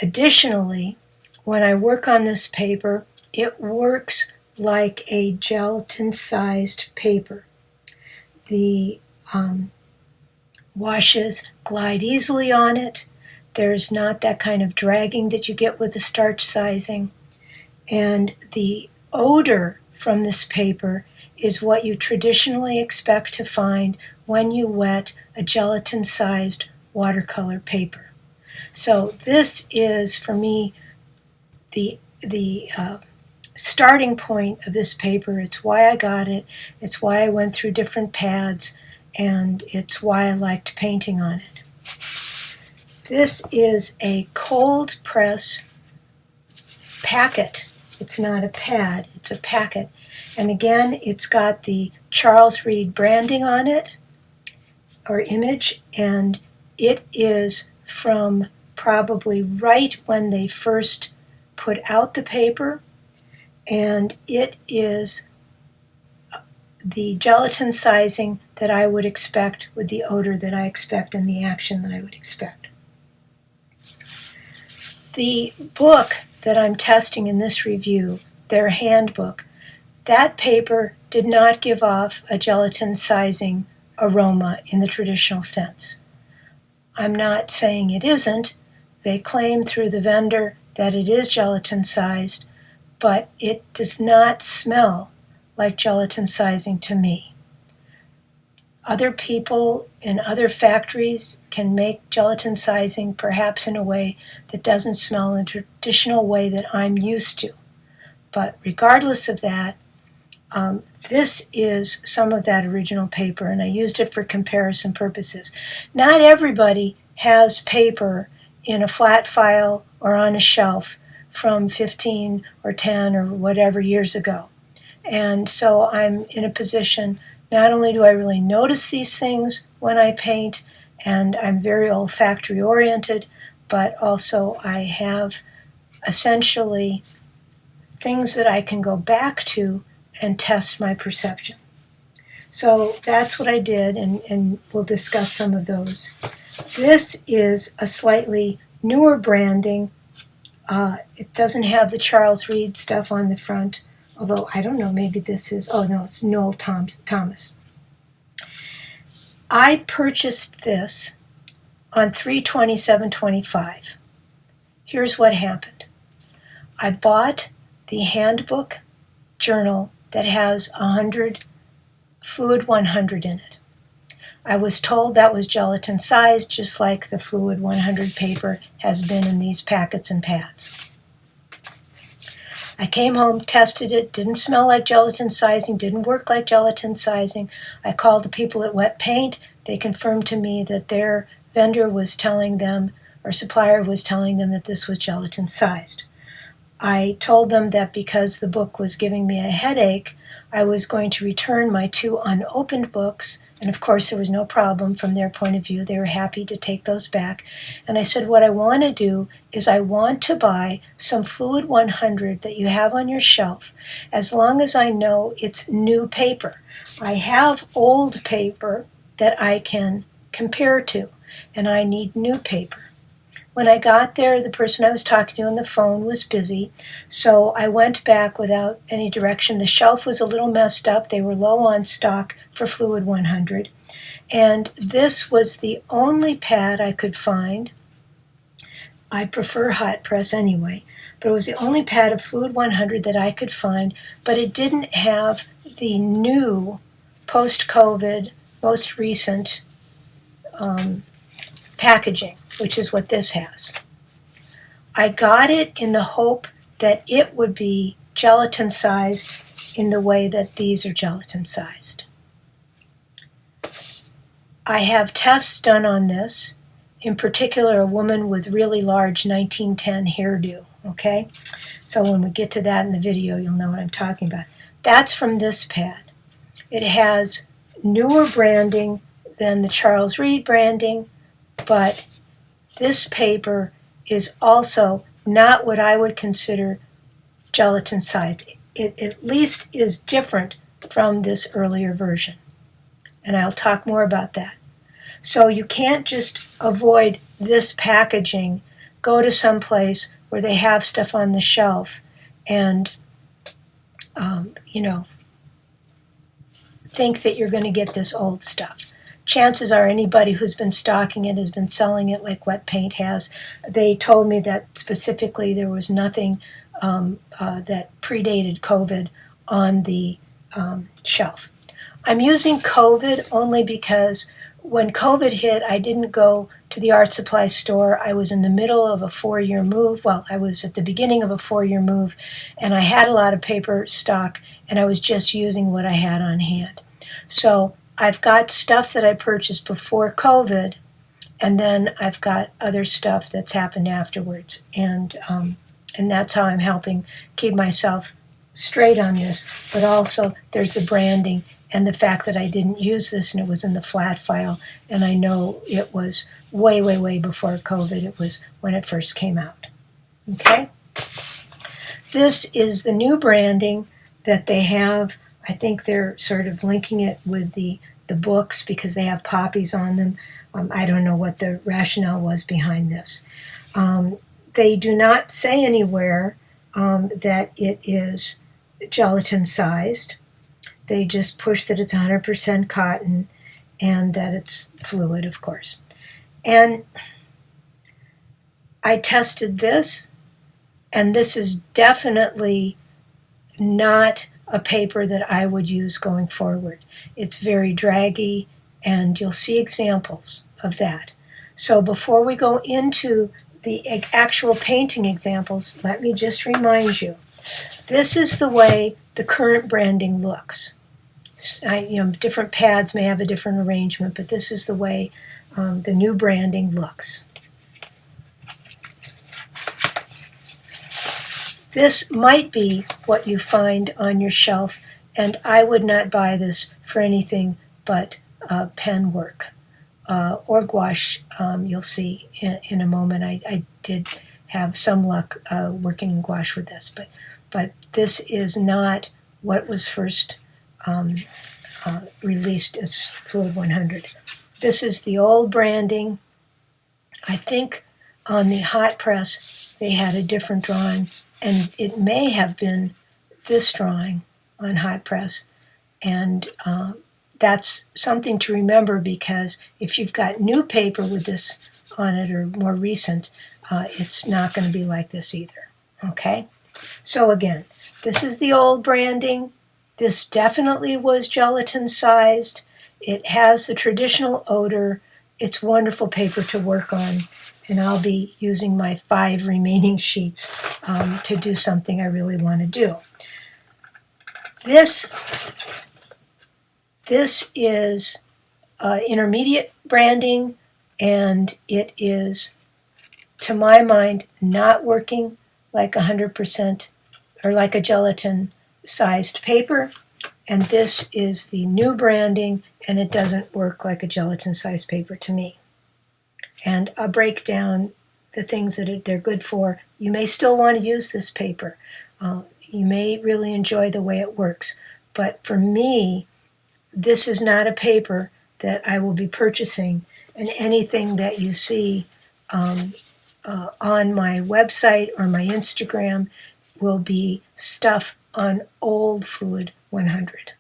Additionally, when I work on this paper, it works like a gelatin-sized paper. The washes glide easily on it. There's not that kind of dragging that you get with the starch sizing. And the odor from this paper is what you traditionally expect to find when you wet a gelatin-sized watercolor paper. So this is, for me, the starting point of this paper. It's why I got it. It's why I went through different pads, and it's why I liked painting on it. This is a cold press packet It's not a pad, it's a packet. And again, it's got the Charles Reed branding on it, or image, and it is from probably right when they first put out the paper, and it is the gelatin sizing that I would expect with the odor that I expect and the action that I would expect. The book that I'm testing in this review, their handbook, that paper did not give off a gelatin sizing aroma in the traditional sense. I'm not saying it isn't. They claim through the vendor that it is gelatin sized, but it does not smell like gelatin sizing to me. Other people in other factories can make gelatin sizing perhaps in a way that doesn't smell in the traditional way that I'm used to. But regardless of that, this is some of that original paper, and I used it for comparison purposes. Not everybody has paper in a flat file or on a shelf from 15 or 10 or whatever years ago. And so I'm in a position, not only do I really notice these things when I paint, and I'm very olfactory oriented, but also I have essentially things that I can go back to and test my perception. So that's what I did, and we'll discuss some of those. This is a slightly newer branding. It doesn't have the Charles Reed stuff on the front, although I don't know, maybe this is, oh no, it's Noel Thomas. I purchased this on 3/27/25. Here's what happened. I bought the handbook journal that has 100 Fluid 100 in it. I was told that was gelatin sized, just like the Fluid 100 paper has been in these packets and pads. I came home, tested it, didn't smell like gelatin sizing, didn't work like gelatin sizing. I called the people at Wet Paint. They confirmed to me that their vendor was telling them, or supplier was telling them, that this was gelatin sized. I told them that because the book was giving me a headache, I was going to return my 2 unopened books, and of course there was no problem from their point of view. They were happy to take those back. And I said, what I want to do is I want to buy some Fluid 100 that you have on your shelf, as long as I know it's new paper. I have old paper that I can compare to, and I need new paper. When I got there, the person I was talking to on the phone was busy, so I went back without any direction. The shelf was a little messed up. They were low on stock for Fluid 100, and this was the only pad I could find. I prefer hot press anyway, but it was the only pad of Fluid 100 that I could find, but it didn't have the new post-COVID, most recent packaging, which is what this has. I got it in the hope that it would be gelatin sized in the way that these are gelatin sized. I have tests done on this, in particular a woman with really large 1910 hairdo, okay? So when we get to that in the video, you'll know what I'm talking about. That's from this pad. It has newer branding than the Charles Reed branding, but this paper is also not what I would consider gelatin sized. It at least is different from this earlier version, and I'll talk more about that. So you can't just avoid this packaging, go to some place where they have stuff on the shelf and, think that you're going to get this old stuff. Chances are anybody who's been stocking it has been selling it like Wet Paint has. They told me that specifically there was nothing that predated COVID on the shelf. I'm using COVID only because when COVID hit, I didn't go to the art supply store. I was in the middle of a 4-year move. Well, I was at the beginning of a 4-year move, and I had a lot of paper stock, and I was just using what I had on hand. So I've got stuff that I purchased before COVID, and then I've got other stuff that's happened afterwards. And And that's how I'm helping keep myself straight on this. But also, there's the branding and the fact that I didn't use this and it was in the flat file. And I know it was way, way, way before COVID. It was when it first came out. Okay? This is the new branding that they have. I think they're sort of linking it with the books because they have poppies on them. I don't know what the rationale was behind this. They do not say anywhere that it is gelatin sized. They just push that it's 100% cotton and that it's fluid, of course. And I tested this, and this is definitely not a paper that I would use going forward. It's very draggy, and you'll see examples of that. So before we go into the actual painting examples, let me just remind you, this is the way the current branding looks. Different pads may have a different arrangement, but this is the way the new branding looks. This might be what you find on your shelf, and I would not buy this for anything but pen work or gouache. You'll see in a moment. I did have some luck working in gouache with this, but this is not what was first released as Fluid 100. This is the old branding. I think on the hot press they had a different drawing, and it may have been this drawing on hot press. And that's something to remember, because if you've got new paper with this on it or more recent, it's not going to be like this either. Okay? So again, this is the old branding. This definitely was gelatin sized. It has the traditional odor. It's wonderful paper to work on. And I'll be using my 5 remaining sheets to do something I really want to do. This is intermediate branding, and it is, to my mind, not working like 100% or like a gelatin-sized paper. And this is the new branding, and it doesn't work like a gelatin-sized paper to me. And I'll break down the things that they're good for. You may still want to use this paper. You may really enjoy the way it works. But for me, this is not a paper that I will be purchasing. And anything that you see on my website or my Instagram will be stuff on old Fluid 100.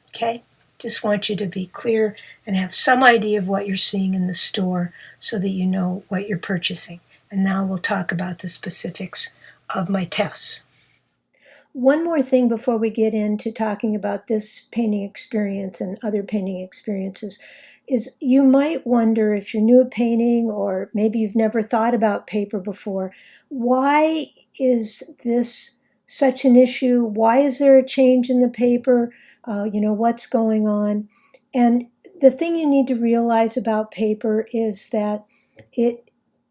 Okay? Just want you to be clear and have some idea of what you're seeing in the store so that you know what you're purchasing. And now we'll talk about the specifics of my tests. One more thing before we get into talking about this painting experience and other painting experiences is you might wonder, if you're new at painting or maybe you've never thought about paper before, why is this such an issue? Why is there a change in the paper? What's going on? And the thing you need to realize about paper is that it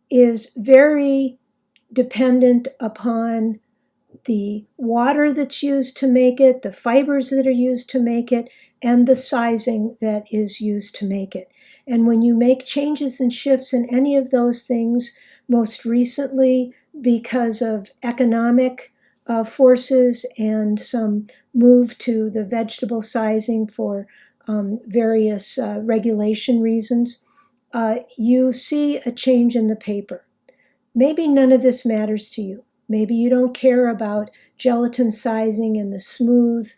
is very dependent upon the water that's used to make it, the fibers that are used to make it, and the sizing that is used to make it. And when you make changes and shifts in any of those things, most recently because of economic forces and some move to the vegetable sizing for various regulation reasons, you see a change in the paper. Maybe none of this matters to you. Maybe you don't care about gelatin sizing and the smooth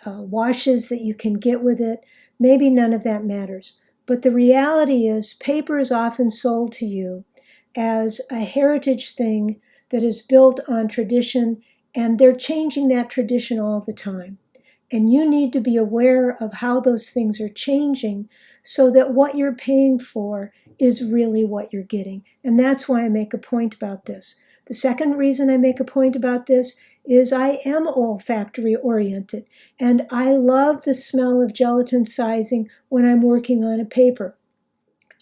washes that you can get with it. Maybe none of that matters. But the reality is, paper is often sold to you as a heritage thing that is built on tradition, and they're changing that tradition all the time. And you need to be aware of how those things are changing so that what you're paying for is really what you're getting. And that's why I make a point about this. The second reason I make a point about this is I am olfactory oriented, and I love the smell of gelatin sizing when I'm working on a paper.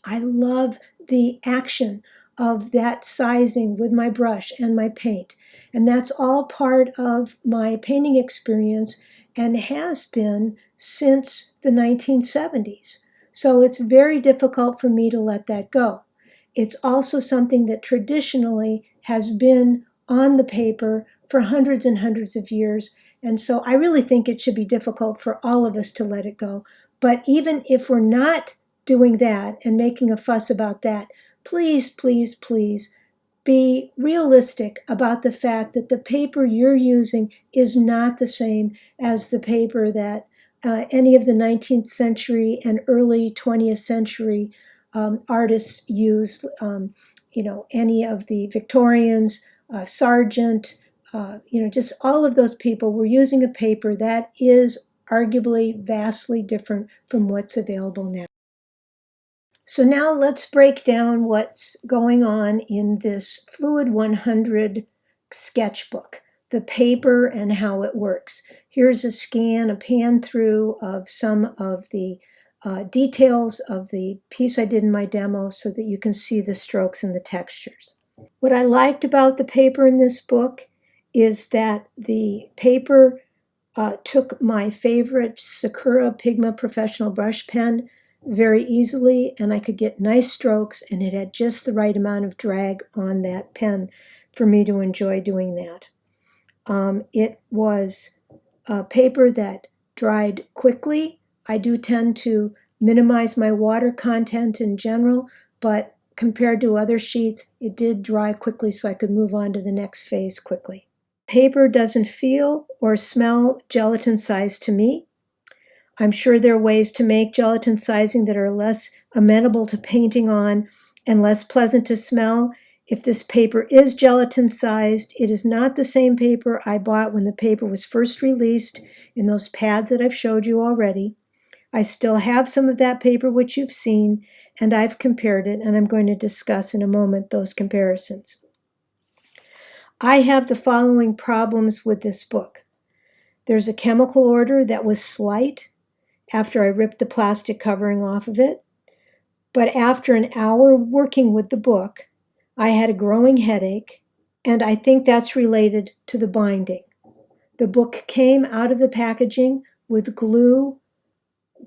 I love the action of that sizing with my brush and my paint. And that's all part of my painting experience and has been since the 1970s. So it's very difficult for me to let that go. It's also something that traditionally has been on the paper for hundreds and hundreds of years. And so I really think it should be difficult for all of us to let it go. But even if we're not doing that and making a fuss about that, please, please, please be realistic about the fact that the paper you're using is not the same as the paper that any of the 19th century and early 20th century artists used. Any of the Victorians, Sargent, just all of those people were using a paper that is arguably vastly different from what's available now. So now let's break down what's going on in this Fluid 100 sketchbook, the paper and how it works. Here's a pan through of some of the details of the piece I did in my demo so that you can see the strokes and the textures. What I liked about the paper in this book is that the paper took my favorite Sakura Pigma Professional Brush Pen very easily, and I could get nice strokes, and it had just the right amount of drag on that pen for me to enjoy doing that. It was a paper that dried quickly. I do tend to minimize my water content in general, but compared to other sheets, it did dry quickly so I could move on to the next phase quickly. Paper doesn't feel or smell gelatin sized to me. I'm sure there are ways to make gelatin sizing that are less amenable to painting on and less pleasant to smell. If this paper is gelatin sized, it is not the same paper I bought when the paper was first released in those pads that I've showed you already. I still have some of that paper which you've seen, and I've compared it, and I'm going to discuss in a moment those comparisons. I have the following problems with this book. There's a chemical odor that was slight after I ripped the plastic covering off of it. But after an hour working with the book, I had a growing headache, and I think that's related to the binding. The book came out of the packaging with glue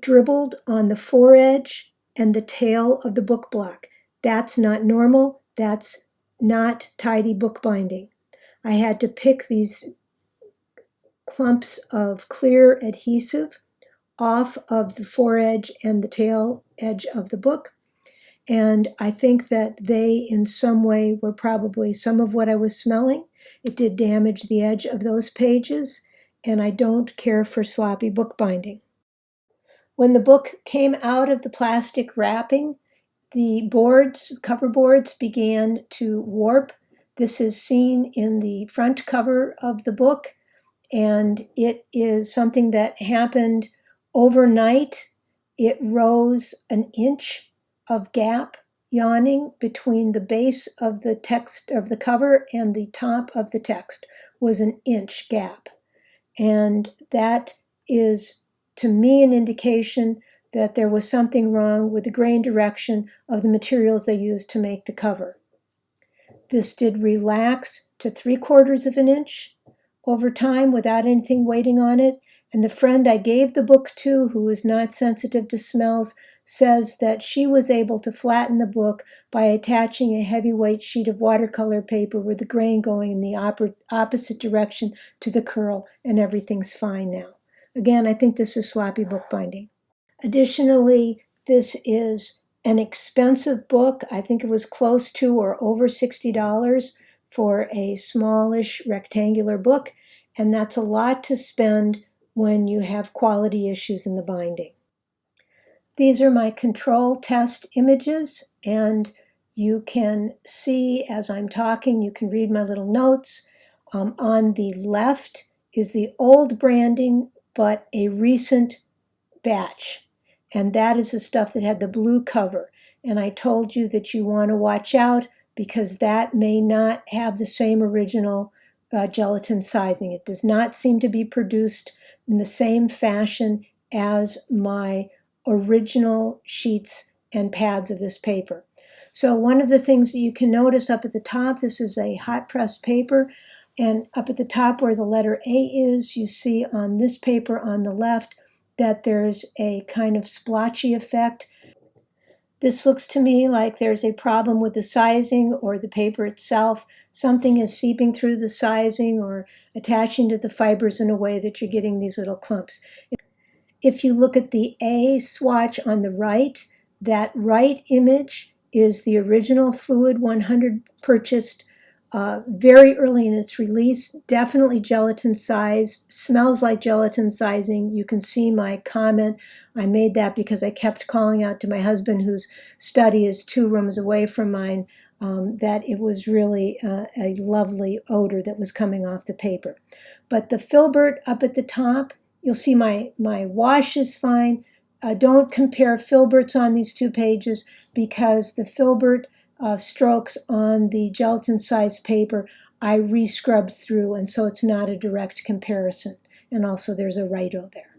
dribbled on the foredge and the tail of the book block. That's not normal. That's not tidy bookbinding. I had to pick these clumps of clear adhesive off of the foredge and the tail edge of the book. And I think that they, in some way, were probably some of what I was smelling. It did damage the edge of those pages, and I don't care for sloppy bookbinding. When the book came out of the plastic wrapping, the cover boards began to warp. This is seen in the front cover of the book, and it is something that happened overnight. It rose an inch of gap yawning between the base of the text of the cover and the top of the text was an inch gap. And that is, to me, an indication that there was something wrong with the grain direction of the materials they used to make the cover. This did relax to 3/4 of an inch over time without anything waiting on it. And the friend I gave the book to, who is not sensitive to smells, says that she was able to flatten the book by attaching a heavyweight sheet of watercolor paper with the grain going in the opposite direction to the curl, and everything's fine now. Again, I think this is sloppy bookbinding. Additionally, this is an expensive book. I think it was close to or over $60 for a smallish rectangular book, and that's a lot to spend when you have quality issues in the binding. These are my control test images, and you can see as I'm talking, you can read my little notes. On the left is the old branding, but a recent batch. And that is the stuff that had the blue cover. And I told you that you want to watch out because that may not have the same original gelatin sizing. It does not seem to be produced in the same fashion as my original sheets and pads of this paper. So one of the things that you can notice up at the top, this is a hot pressed paper, and up at the top where the letter A is, you see on this paper on the left that there's a kind of splotchy effect. This looks to me like there's a problem with the sizing or the paper itself. Something is seeping through the sizing or attaching to the fibers in a way that you're getting these little clumps. If you look at the A swatch on the right, that right image is the original Fluid 100 purchased very early in its release, definitely gelatin sized, smells like gelatin sizing. You can see my comment. I made that because I kept calling out to my husband, whose study is 2 rooms away from mine, that it was really a lovely odor that was coming off the paper. But the filbert up at the top, you'll see my wash is fine. Don't compare filberts on these 2 pages because the filbert strokes on the gelatin sized paper I re-scrubbed through, and so it's not a direct comparison. And also there's a Rito there.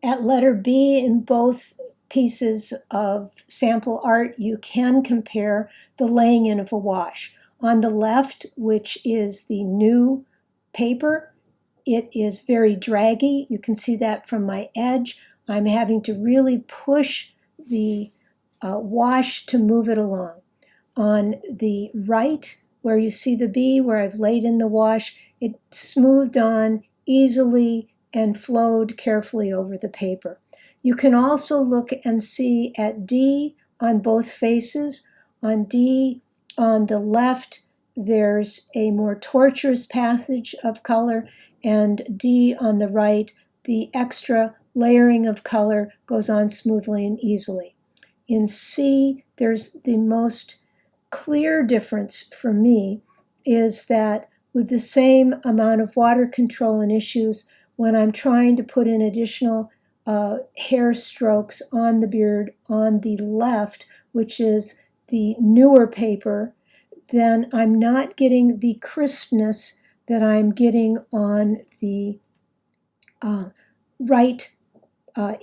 At letter B in both pieces of sample art, you can compare the laying in of a wash. On the left, which is the new paper, it is very draggy. You can see that from my edge. I'm having to really push the wash to move it along. On the right, where you see the B, where I've laid in the wash, it smoothed on easily and flowed carefully over the paper. You can also look and see at D on both faces. On D on the left, there's a more tortuous passage of color, and D on the right, the extra layering of color goes on smoothly and easily. In C, there's the most clear difference for me is that with the same amount of water control and issues, when I'm trying to put in additional hair strokes on the beard on the left, which is the newer paper, then I'm not getting the crispness that I'm getting on the right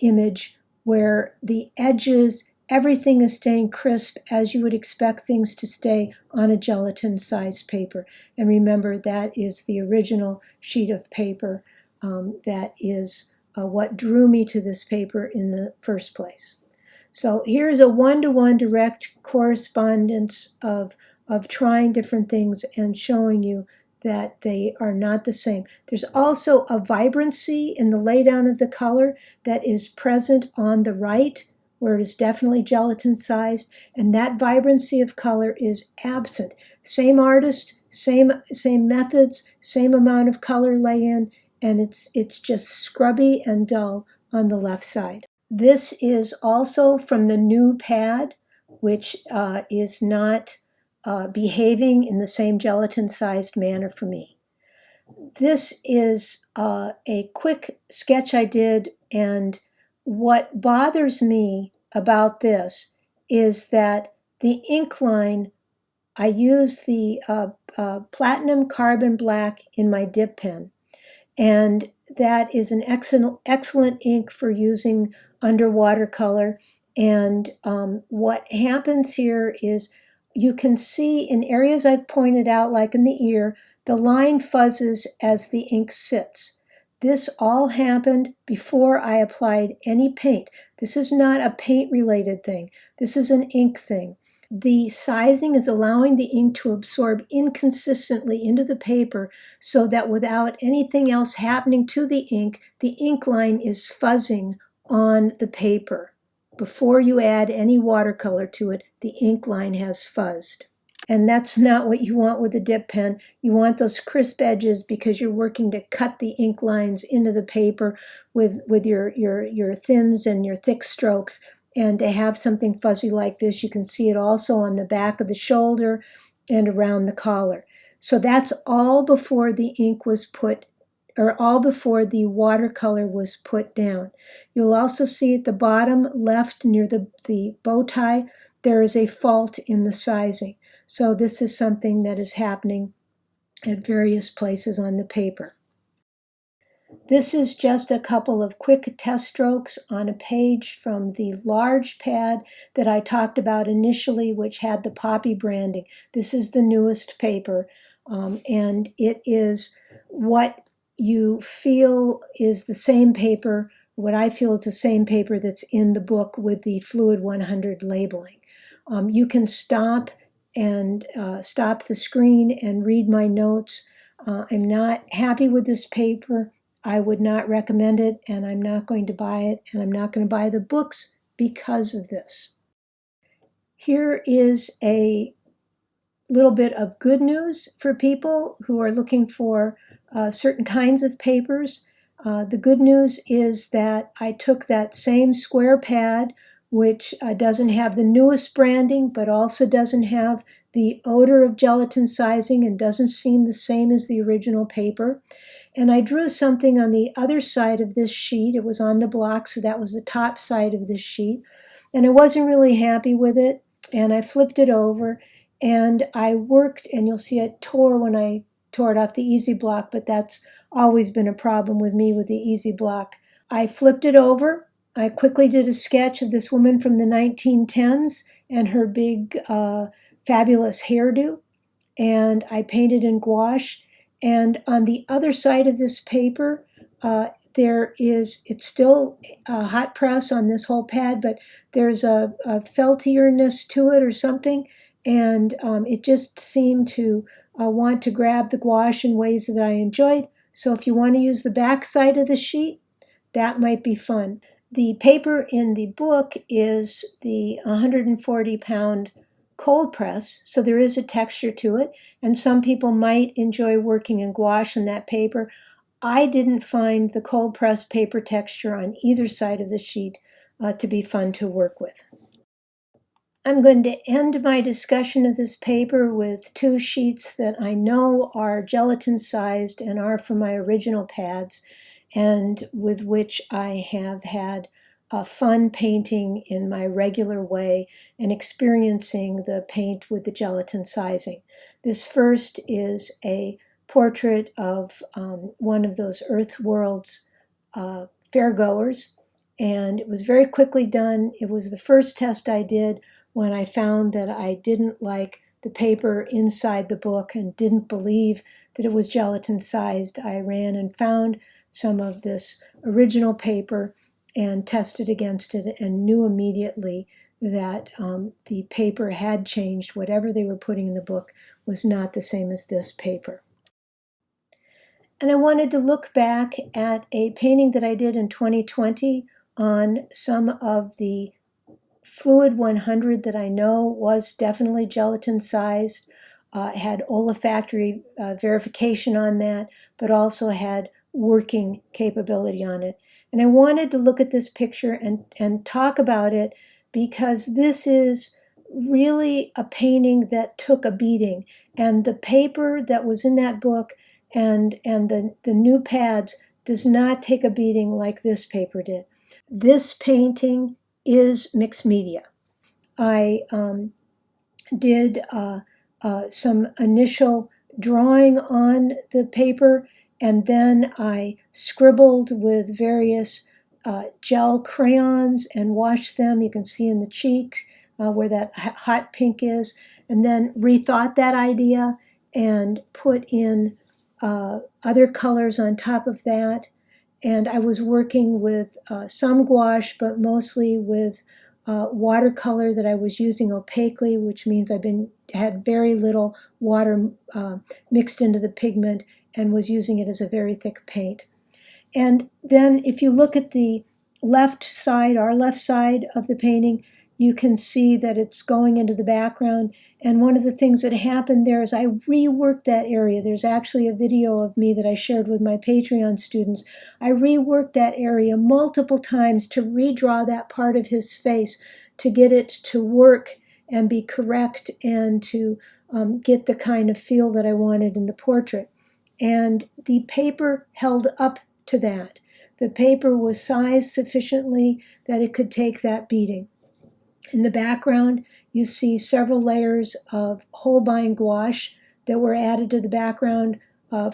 image, where the edges, everything is staying crisp as you would expect things to stay on a gelatin-sized paper. And remember, that is the original sheet of paper. That is what drew me to this paper in the first place. So here's a one-to-one direct correspondence of trying different things and showing you that they are not the same. There's also a vibrancy in the laydown of the color that is present on the right, where it is definitely gelatin sized, and that vibrancy of color is absent. Same artist, same methods, same amount of color lay in, and it's just scrubby and dull on the left side. This is also from the new pad, which is not behaving in the same gelatin-sized manner for me. This is a quick sketch I did, and what bothers me about this is that the ink line, I use the platinum carbon black in my dip pen, and that is an excellent ink for using under watercolor. And what happens here is you can see in areas I've pointed out, like in the ear, the line fuzzes as the ink sits. This all happened before I applied any paint. This is not a paint-related thing. This is an ink thing. The sizing is allowing the ink to absorb inconsistently into the paper so that without anything else happening to the ink line is fuzzing on the paper. Before you add any watercolor to it, the ink line has fuzzed. And that's not what you want with a dip pen. You want those crisp edges because you're working to cut the ink lines into the paper with your thins and your thick strokes. And to have something fuzzy like this, you can see it also on the back of the shoulder and around the collar. So that's all before the ink was put, or all before the watercolor was put down. You'll also see at the bottom left near the bow tie, there is a fault in the sizing. So this is something that is happening at various places on the paper. This is just a couple of quick test strokes on a page from the large pad that I talked about initially, which had the poppy branding. This is the newest paper, and it is what you feel is the same paper, what I feel is the same paper that's in the book with the Fluid 100 labeling. You can stop and stop the screen and read my notes. I'm not happy with this paper. I would not recommend it, and I'm not going to buy it, and I'm not going to buy the books because of this. Here is a little bit of good news for people who are looking for certain kinds of papers. The good news is that I took that same square pad, which doesn't have the newest branding, but also doesn't have the odor of gelatin sizing and doesn't seem the same as the original paper. And I drew something on the other side of this sheet. It was on the block, so that was the top side of this sheet. And I wasn't really happy with it, and I flipped it over, and I worked, and you'll see it tore when I tore it off the Easy Block, but that's always been a problem with me with the Easy Block. I flipped it over. I quickly did a sketch of this woman from the 1910s and her big, fabulous hairdo, and I painted in gouache. And on the other side of this paper, it's still a hot press on this whole pad, but there's a feltierness to it or something, and it just seemed to want to grab the gouache in ways that I enjoyed. So if you want to use the back side of the sheet, that might be fun. The paper in the book is the 140-pound cold press, so there is a texture to it, and some people might enjoy working in gouache on that paper. I didn't find the cold press paper texture on either side of the sheet to be fun to work with. I'm going to end my discussion of this paper with two sheets that I know are gelatin sized and are from my original pads, and with which I have had fun painting in my regular way and experiencing the paint with the gelatin sizing. This first is a portrait of one of those Earth Worlds fairgoers, and it was very quickly done. It was the first test I did when I found that I didn't like the paper inside the book and didn't believe that it was gelatin sized. I ran and found some of this original paper and tested against it and knew immediately that the paper had changed. Whatever they were putting in the book was not the same as this paper. And I wanted to look back at a painting that I did in 2020 on some of the Fluid 100 that I know was definitely gelatin sized, had olfactory verification on that, but also had working capability on it. And I wanted to look at this picture and talk about it because this is really a painting that took a beating. And the paper that was in that book and the new pads does not take a beating like this paper did. This painting is mixed media. I did some initial drawing on the paper, and then I scribbled with various gel crayons and washed them. You can see in the cheeks where that hot pink is, and then rethought that idea and put in other colors on top of that. And I was working with some gouache, but mostly with watercolor that I was using opaquely, which means had very little water mixed into the pigment and was using it as a very thick paint. And then if you look at the left side, our left side of the painting, you can see that it's going into the background. And one of the things that happened there is I reworked that area. There's actually a video of me that I shared with my Patreon students. I reworked that area multiple times to redraw that part of his face to get it to work and be correct and to get the kind of feel that I wanted in the portrait. And the paper held up to that. The paper was sized sufficiently that it could take that beating. In the background, you see several layers of Holbein gouache that were added to the background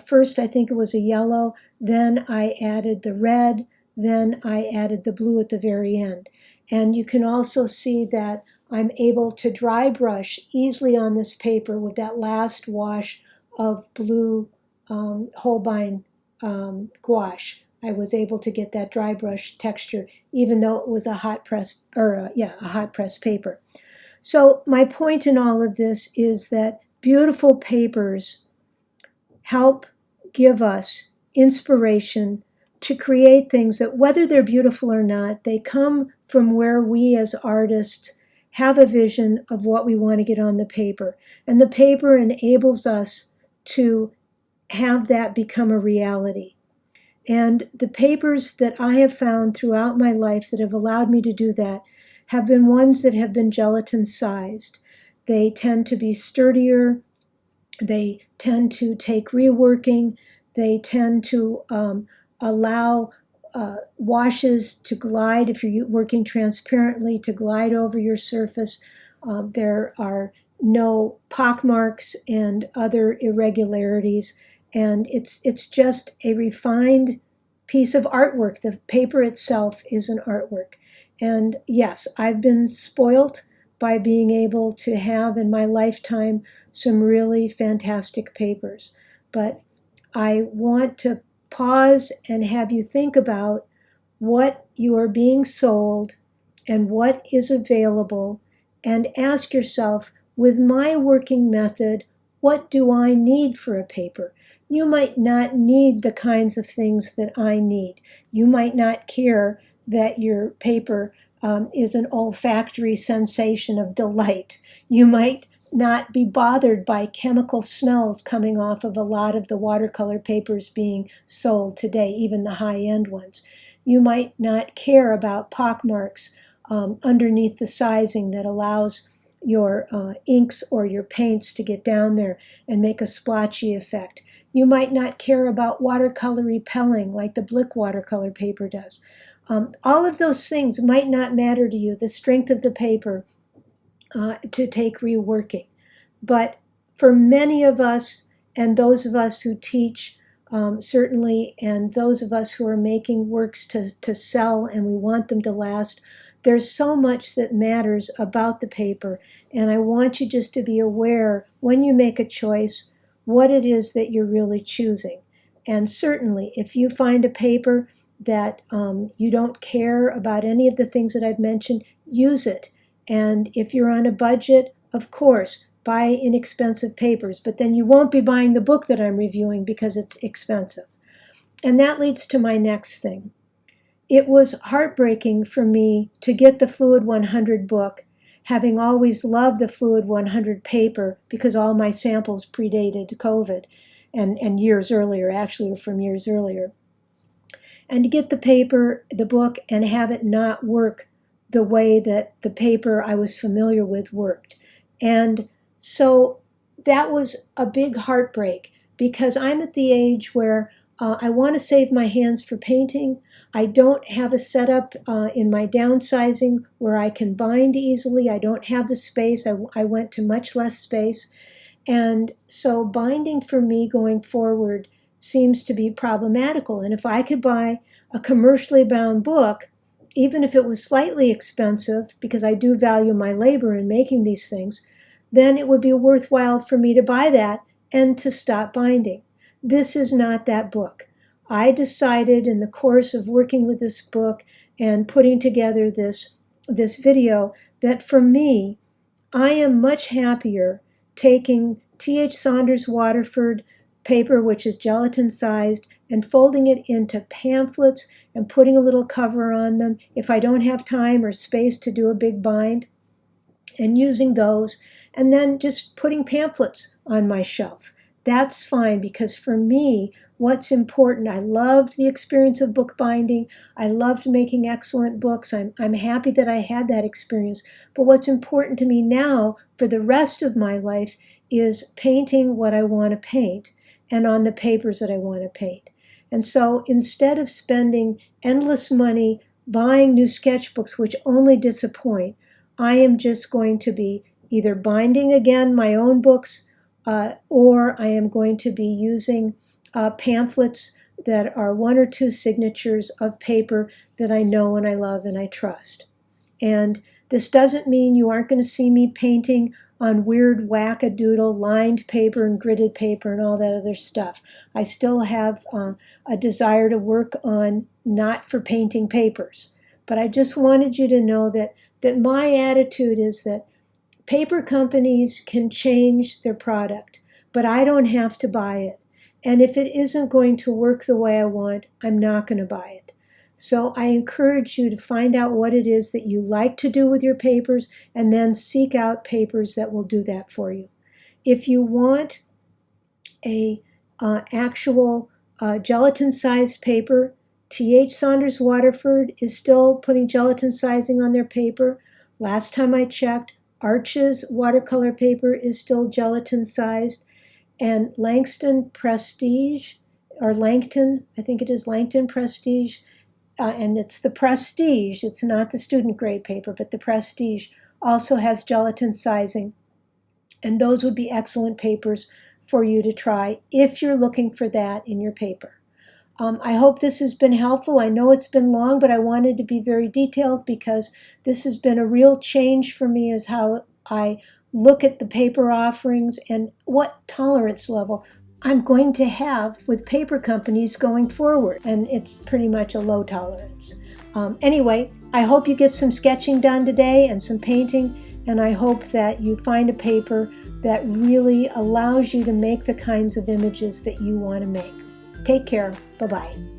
First, I think it was a yellow, then I added the red, then I added the blue at the very end. And you can also see that I'm able to dry brush easily on this paper with that last wash of blue Holbein gouache. I was able to get that dry brush texture, even though it was a hot press, a hot press paper. So my point in all of this is that beautiful papers help give us inspiration to create things that, whether they're beautiful or not, they come from where we as artists have a vision of what we want to get on the paper. And the paper enables us to have that become a reality. And the papers that I have found throughout my life that have allowed me to do that have been ones that have been gelatin sized. They tend to be sturdier. They tend to take reworking. They tend to allow washes to glide, if you're working transparently, to glide over your surface. There are no pockmarks and other irregularities. And it's just a refined piece of artwork. The paper itself is an artwork. And yes, I've been spoilt by being able to have in my lifetime some really fantastic papers. But I want to pause and have you think about what you are being sold and what is available, and ask yourself, with my working method, what do I need for a paper? You might not need the kinds of things that I need. You might not care that your paper is an olfactory sensation of delight. You might not be bothered by chemical smells coming off of a lot of the watercolor papers being sold today, even the high-end ones. You might not care about pockmarks underneath the sizing that allows your inks or your paints to get down there and make a splotchy effect. You might not care about watercolor repelling like the Blick watercolor paper does. All of those things might not matter to you, the strength of the paper to take reworking. But for many of us, and those of us who teach, certainly, and those of us who are making works to sell and we want them to last, there's so much that matters about the paper. And I want you just to be aware when you make a choice what it is that you're really choosing. And certainly, if you find a paper that you don't care about any of the things that I've mentioned, use it. And if you're on a budget, of course, buy inexpensive papers, but then you won't be buying the book that I'm reviewing because it's expensive. And that leads to my next thing. It was heartbreaking for me to get the Fluid 100 book, having always loved the Fluid 100 paper because all my samples predated COVID and years earlier, actually, from years earlier. And to get the paper, the book, and have it not work the way that the paper I was familiar with worked. And so that was a big heartbreak because I'm at the age where I want to save my hands for painting. I don't have a setup in my downsizing where I can bind easily. I don't have the space. I went to much less space. And so binding for me going forward seems to be problematical. And if I could buy a commercially bound book, even if it was slightly expensive, because I do value my labor in making these things, then it would be worthwhile for me to buy that and to stop binding. This is not that book. I decided in the course of working with this book and putting together this video that for me, I am much happier taking T.H. Saunders Waterford paper, which is gelatin sized, and folding it into pamphlets and putting a little cover on them if I don't have time or space to do a big bind, and using those, and then just putting pamphlets on my shelf. That's fine, because for me, what's important, I loved the experience of bookbinding. I loved making excellent books. I'm happy that I had that experience. But what's important to me now for the rest of my life is painting what I want to paint and on the papers that I want to paint. And so instead of spending endless money buying new sketchbooks, which only disappoint, I am just going to be either binding again my own books or I am going to be using pamphlets that are 1 or 2 signatures of paper that I know and I love and I trust. And this doesn't mean you aren't going to see me painting on weird wackadoodle lined paper and gridded paper and all that other stuff. I still have a desire to work on not for painting papers. But I just wanted you to know that my attitude is that paper companies can change their product, but I don't have to buy it. And if it isn't going to work the way I want, I'm not going to buy it. So I encourage you to find out what it is that you like to do with your papers and then seek out papers that will do that for you. If you want a actual gelatin-sized paper, T.H. Saunders Waterford is still putting gelatin sizing on their paper. Last time I checked, Arch's watercolor paper is still gelatin sized, and Langston Prestige, or Langton, I think it is Langton Prestige, and it's the Prestige, it's not the student grade paper, but the Prestige also has gelatin sizing. And those would be excellent papers for you to try if you're looking for that in your paper. I hope this has been helpful. I know it's been long, but I wanted to be very detailed because this has been a real change for me as how I look at the paper offerings and what tolerance level I'm going to have with paper companies going forward. And it's pretty much a low tolerance. Anyway, I hope you get some sketching done today and some painting, and I hope that you find a paper that really allows you to make the kinds of images that you want to make. Take care. Bye-bye.